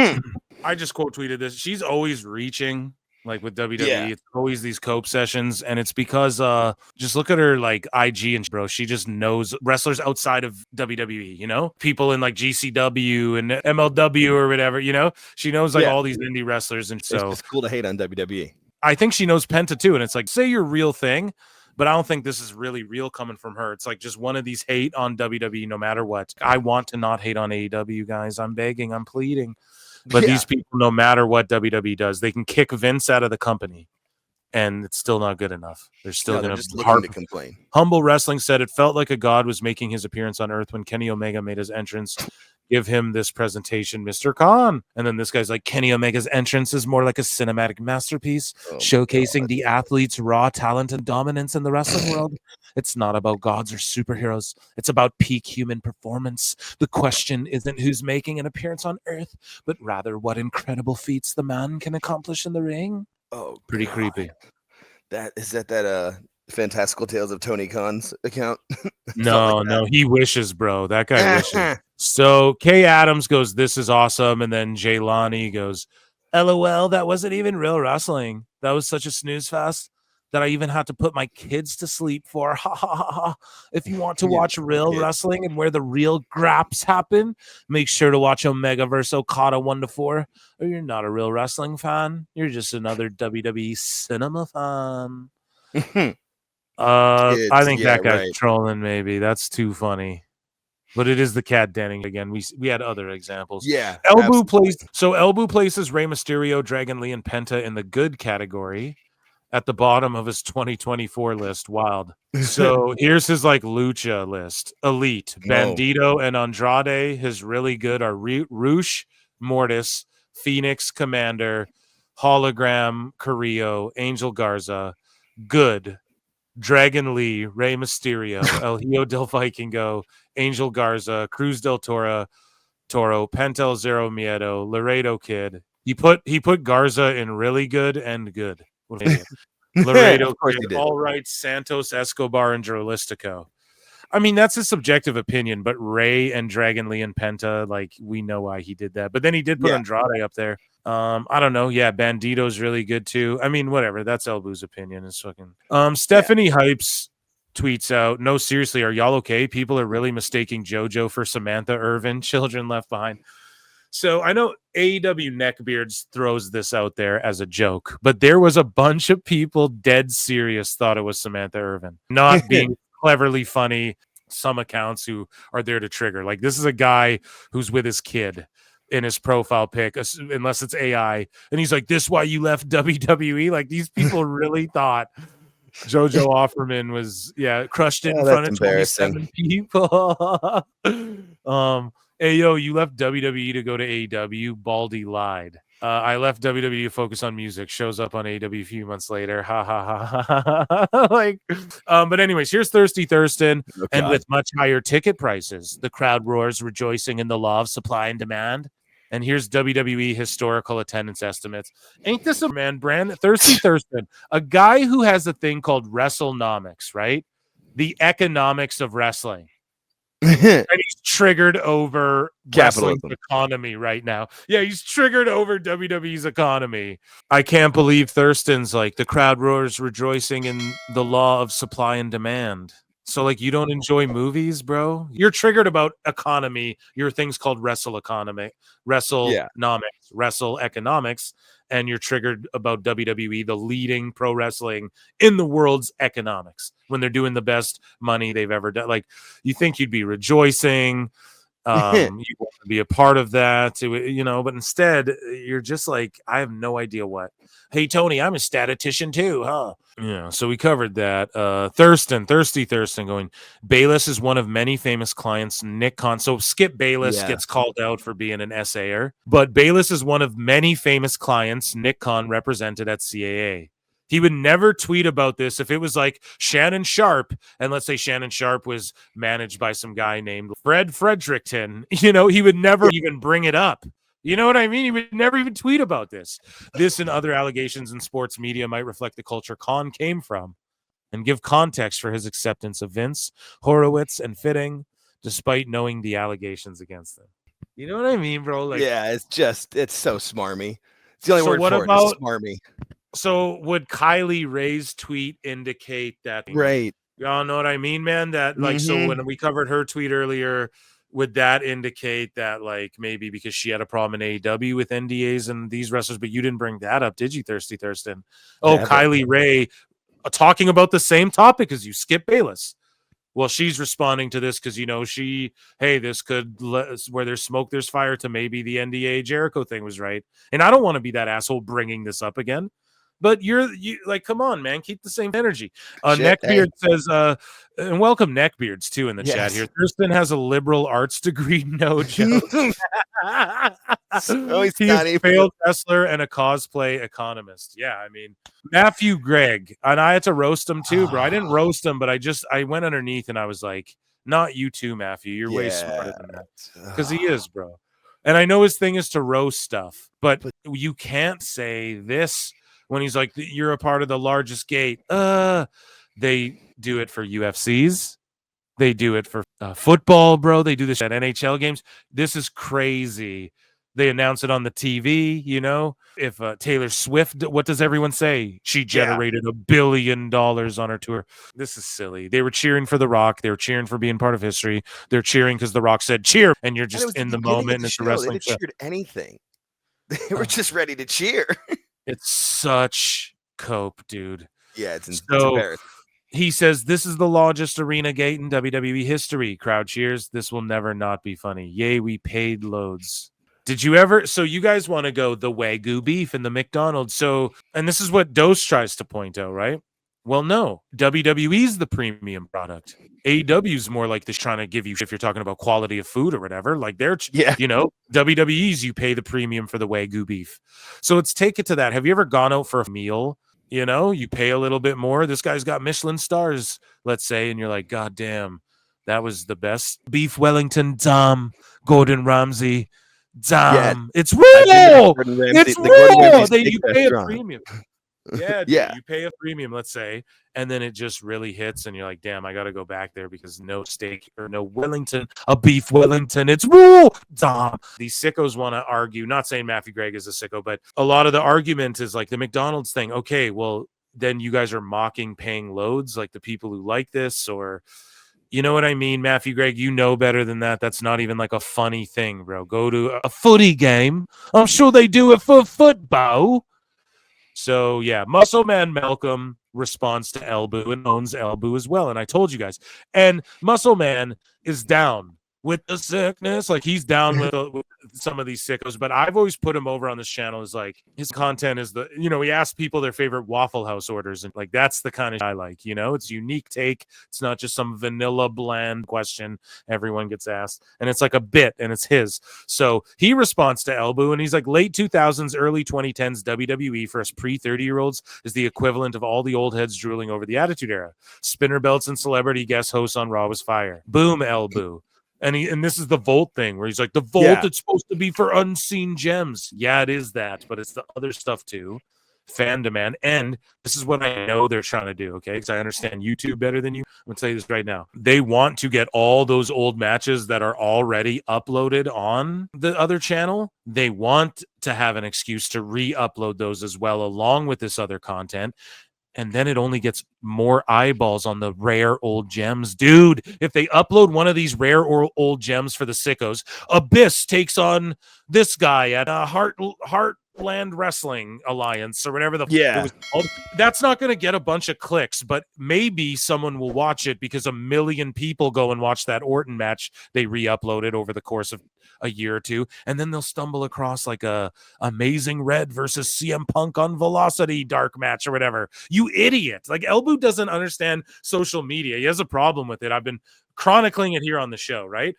Speaker 1: I just quote tweeted this. She's always reaching. Like with WWE, It's always these cope sessions, and it's because just look at her like IG and bro, she just knows wrestlers outside of WWE, people in like GCW and MLW or whatever, she knows like all these indie wrestlers, and so
Speaker 2: it's cool to hate on WWE.
Speaker 1: I think she knows Penta too, and it's like, say your real thing, but I don't think this is really real coming from her. It's like just one of these hate on WWE no matter what. I want to not hate on AEW, guys. I'm begging, I'm pleading. But these people, no matter what WWE does, they can kick Vince out of the company, and it's still not good enough. They're still going
Speaker 2: to complain.
Speaker 1: Humble Wrestling said it felt like a god was making his appearance on Earth when Kenny Omega made his entrance. Give him this presentation, Mr. Khan. And then this guy's like, Kenny Omega's entrance is more like a cinematic masterpiece, showcasing the athlete's raw talent and dominance in the wrestling world. It's not about gods or superheroes. It's about peak human performance. The question isn't who's making an appearance on Earth, but rather what incredible feats the man can accomplish in the ring.
Speaker 2: Oh,
Speaker 1: pretty creepy.
Speaker 2: That Fantastical Tales of Tony Khan's account?
Speaker 1: No, he wishes, bro. That guy wishes. So Kay Adams goes, "This is awesome," and then Jaylani goes, "LOL, that wasn't even real wrestling. That was such a snooze fest that I even had to put my kids to sleep for. Ha ha ha ha. If you want to watch real wrestling and where the real graps happen, make sure to watch Omega vs. Okada 1-4, or you're not a real wrestling fan. You're just another WWE cinema fan." I think that guy's trolling. Maybe that's too funny, but it is the cat Denning again. We had other examples.
Speaker 2: Yeah,
Speaker 1: Elbu places Rey Mysterio, Dragon Lee, and Penta in the good category at the bottom of his 2024 list. Wild. So here's his like lucha list: Elite, Bandito, and Andrade. His really good are Roosh, Mortis, Phoenix, Commander, Hologram, Carrillo, Angel Garza. Good, Dragon Lee, Rey Mysterio, El Hijo del Vikingo, Angel Garza, Cruz del Toro, Pentel Zero Miedo, Laredo Kid. He put Garza in really good and good. Laredo Kid, all right, Santos Escobar, and Drolistico. I mean, that's a subjective opinion, but Ray and Dragon Lee and Penta, like, we know why he did that. But then he did put Andrade up there. I don't know. Yeah, Bandito's really good too. I mean, whatever. That's Elbu's opinion. It's fucking. Stephanie Hypes tweets out, "No, seriously, are y'all okay? People are really mistaking JoJo for Samantha Irvin. Children Left Behind." So I know AEW Neckbeards throws this out there as a joke, but there was a bunch of people dead serious thought it was Samantha Irvin, not being cleverly funny. Some accounts who are there to trigger. Like, this is a guy who's with his kid in his profile pic, unless it's AI, and he's like, "This why you left WWE?" Like, these people really thought Jojo Offerman was crushed it in
Speaker 2: Oh,
Speaker 1: front
Speaker 2: that's
Speaker 1: of 27 people. Hey yo, you left WWE to go to AEW. Baldy lied. I left WWE to focus on music. Shows up on AEW a few months later. Ha ha ha ha ha. Like, but anyways, here's Thirsty Thurston, and with much higher ticket prices, the crowd roars, rejoicing in the law of supply and demand. And here's WWE historical attendance estimates. Ain't this a man brand? Thirsty Thurston, a guy who has a thing called WrestleNomics, right? The economics of wrestling. And he's triggered over wrestling's economy right now. Yeah, he's triggered over WWE's economy. I can't believe Thurston's like the crowd roars rejoicing in the law of supply and demand. So like you don't enjoy movies, bro? You're triggered about economy. Your thing's called Wrestle Economics, Wrestle Economics, and you're triggered about WWE, the leading pro wrestling in the world's economics, when they're doing the best money they've ever done. Like you think you'd be rejoicing, you want to be a part of that, but instead you're just like, I have no idea what. Hey Tony, I'm a statistician too, huh? Yeah, so we covered that. Thirsty Thurston going, Bayless is one of many famous clients. Nick Khan. So Skip Bayless gets called out for being an essayer, but Bayless is one of many famous clients Nick Khan represented at CAA. He would never tweet about this if it was like Shannon Sharp, and let's say Shannon Sharp was managed by some guy named Fred Fredericton. He would never even bring it up. You know what I mean? He would never even tweet about this. This and other allegations in sports media might reflect the culture Khan came from and give context for his acceptance of Vince, Horowitz, and Fitting, despite knowing the allegations against them. You know what I mean, bro? Like,
Speaker 2: yeah, it's so smarmy. It's the only word for it. It's smarmy.
Speaker 1: So would Kylie Ray's tweet indicate that?
Speaker 2: Right.
Speaker 1: Y'all know what I mean, man? That like, so when we covered her tweet earlier, would that indicate that like maybe because she had a problem in AEW with NDAs and these wrestlers, but you didn't bring that up, did you, Thirsty Thurston? Oh, never. Kylie Ray talking about the same topic as you, Skip Bayless. Well, she's responding to this because, this could, where there's smoke, there's fire, to maybe the NDA Jericho thing was right. And I don't want to be that asshole bringing this up again. But you like, come on, man, keep the same energy. Neckbeard says, and welcome Neckbeards too in the chat here. Thurston has a liberal arts degree, no joke. He's a failed wrestler and a cosplay economist. Yeah, I mean, Matthew Gregg, and I had to roast him too, bro. I didn't roast him, but I went underneath and I was like, not you too, Matthew. You're way smarter than that. Because he is, bro. And I know his thing is to roast stuff, but you can't say this. When he's like, you're a part of the largest gate. They do it for UFCs. They do it for football, bro. They do this at NHL games. This is crazy. They announce it on the TV, If Taylor Swift, what does everyone say? She generated $1 billion on her tour. This is silly. They were cheering for The Rock. They were cheering for being part of history. They're cheering because The Rock said cheer, and you're just in the moment. And it's a wrestling show. They cheered
Speaker 2: anything. They were just ready to cheer.
Speaker 1: It's such cope, dude.
Speaker 2: Yeah, it's embarrassing.
Speaker 1: He says, this is the largest arena gate in WWE history. Crowd cheers. This will never not be funny. Yay, we paid loads. Did you ever? So you guys want to go the Wagyu beef in the McDonald's. So, and this is what Dose tries to point out, right? Well, no. WWE's the premium product. AEW's more like this, trying to give you, if you're talking about quality of food or whatever, like they're, WWE's, you pay the premium for the Wagyu beef. So let's take it to that. Have you ever gone out for a meal? You pay a little bit more. This guy's got Michelin stars, let's say, and you're like, God damn, that was the best beef Wellington. Damn, Gordon Ramsay. Damn, it's real. It's real. You pay a premium. Yeah, dude, you pay a premium, let's say, and then it just really hits, and you're like, damn, I got to go back there because no steak or no Wellington, a beef Wellington, it's raw. Damn. These sickos want to argue, not saying Matthew Gregg is a sicko, but a lot of the argument is like the McDonald's thing. Okay, well, then you guys are mocking paying loads, like the people who like this, or you know what I mean, Matthew Gregg, you know better than that. That's not even like a funny thing, bro. Go to a footy game. I'm sure they do it for football. So, yeah, Muscle Man Malcolm responds to Elbu and owns Elbu as well. And I told you guys. And Muscle Man is down with the sickness. Like, he's down with some of these sickos, but I've always put him over on this channel as like, his content is the, he asks people their favorite Waffle House orders, and like, that's the kind of I like, it's a unique take. It's not just some vanilla bland question everyone gets asked, and it's like a bit, and it's his. So he responds to Elbu, and he's like, late 2000s, early 2010s WWE for us pre-30-year-olds is the equivalent of all the old heads drooling over the Attitude Era. Spinner belts and celebrity guest hosts on Raw was fire. Boom, Elbu. And this is the Vault thing where he's like, the Vault, it's supposed to be for unseen gems. Yeah, it is that, but it's the other stuff too. Fan demand. And this is what I know they're trying to do, okay? Because I understand YouTube better than you. I'm going to tell you this right now. They want to get all those old matches that are already uploaded on the other channel. They want to have an excuse to re-upload those as well, along with this other content. And then it only gets more eyeballs on the rare old gems. Dude, if they upload one of these rare or old gems for the sickos, Abyss takes on this guy at Heartland Wrestling Alliance or whatever it was called. That's not going to get a bunch of clicks, but maybe someone will watch it because 1 million people go and watch that Orton match they re-uploaded over the course of a year or two, and then they'll stumble across like a Amazing Red versus CM Punk on Velocity dark match or whatever. You idiot. Like, Elbu doesn't understand social media. He has a problem with it. I've been chronicling it here on the show, right?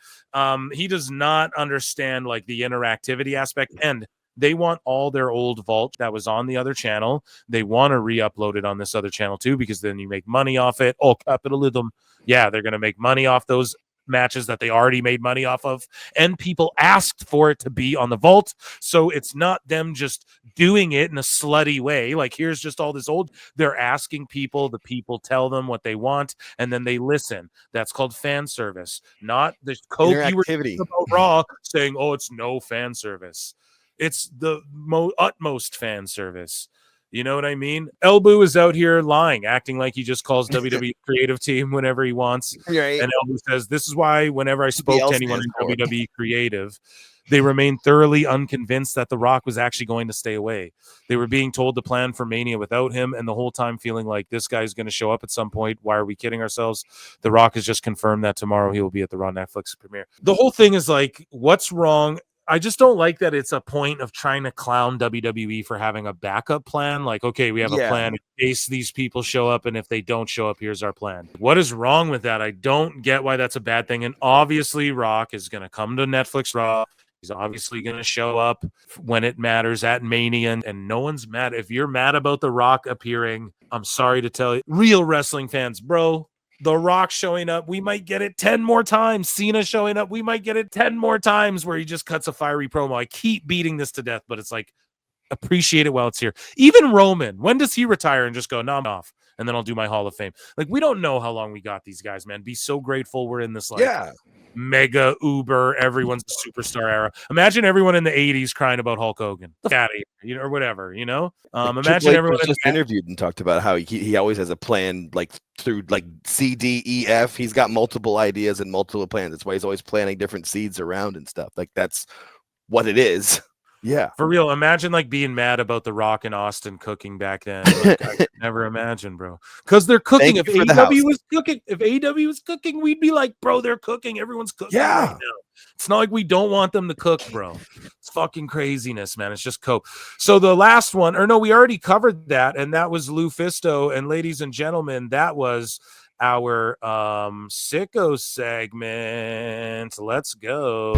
Speaker 1: He does not understand like the interactivity aspect, and they want all their old Vault that was on the other channel. They want to re-upload it on this other channel too, because then you make money off it. Oh, capitalism. Yeah, they're going to make money off those matches that they already made money off of, and people asked for it to be on the Vault, so it's not them just doing it in a slutty way, like here's just all this old. They're asking people, the people tell them what they want, and then they listen. That's called fan service, not the coke you were about Raw saying, oh, it's no fan service. It's the utmost fan service. You know what I mean? Elbu is out here lying, acting like he just calls WWE creative team whenever he wants. Right. And Elbu says, this is why whenever I spoke to anyone in WWE creative, they remained thoroughly unconvinced that The Rock was actually going to stay away. They were being told to plan for Mania without him, and the whole time feeling like this guy's going to show up at some point. Why are we kidding ourselves? The Rock has just confirmed that tomorrow he will be at the Raw Netflix premiere. The whole thing is like, what's wrong? I just don't like that it's a point of trying to clown WWE for having a backup plan. Like, okay, we have a plan in case these people show up, and if they don't show up, here's our plan. What is wrong with that? I don't get why that's a bad thing. And obviously, Rock is going to come to Netflix Raw. He's obviously going to show up when it matters at Mania, and no one's mad. If you're mad about The Rock appearing, I'm sorry to tell you, real wrestling fans, bro, The Rock showing up, we might get it 10 more times. Cena showing up, we might get it 10 more times, where he just cuts a fiery promo. I keep beating this to death, but it's like, appreciate it while it's here. Even Roman, when does he retire and just go, no, I'm off, and then I'll do my Hall of Fame? Like, we don't know how long we got these guys, man. Be so grateful we're in this like mega uber, everyone's a superstar era. Imagine everyone in the 80s crying about Hulk Hogan. Look at it, or whatever, imagine everyone
Speaker 2: was just interviewed and talked about how he always has a plan, like through like C, D, E, F. He's got multiple ideas and multiple plans. That's why he's always planting different seeds around and stuff. Like, that's what it is. Yeah,
Speaker 1: for real. Imagine like being mad about The Rock and Austin cooking back then. Like, I could never imagine, bro, because they're cooking. If AEW was cooking, we'd be like, bro, they're cooking. Everyone's cooking right now. It's not like we don't want them to cook, bro. It's fucking craziness, man. It's just coke. So the last one, or no, we already covered that, and that was Lufisto. And ladies and gentlemen, that was our Sickos segment. Let's go.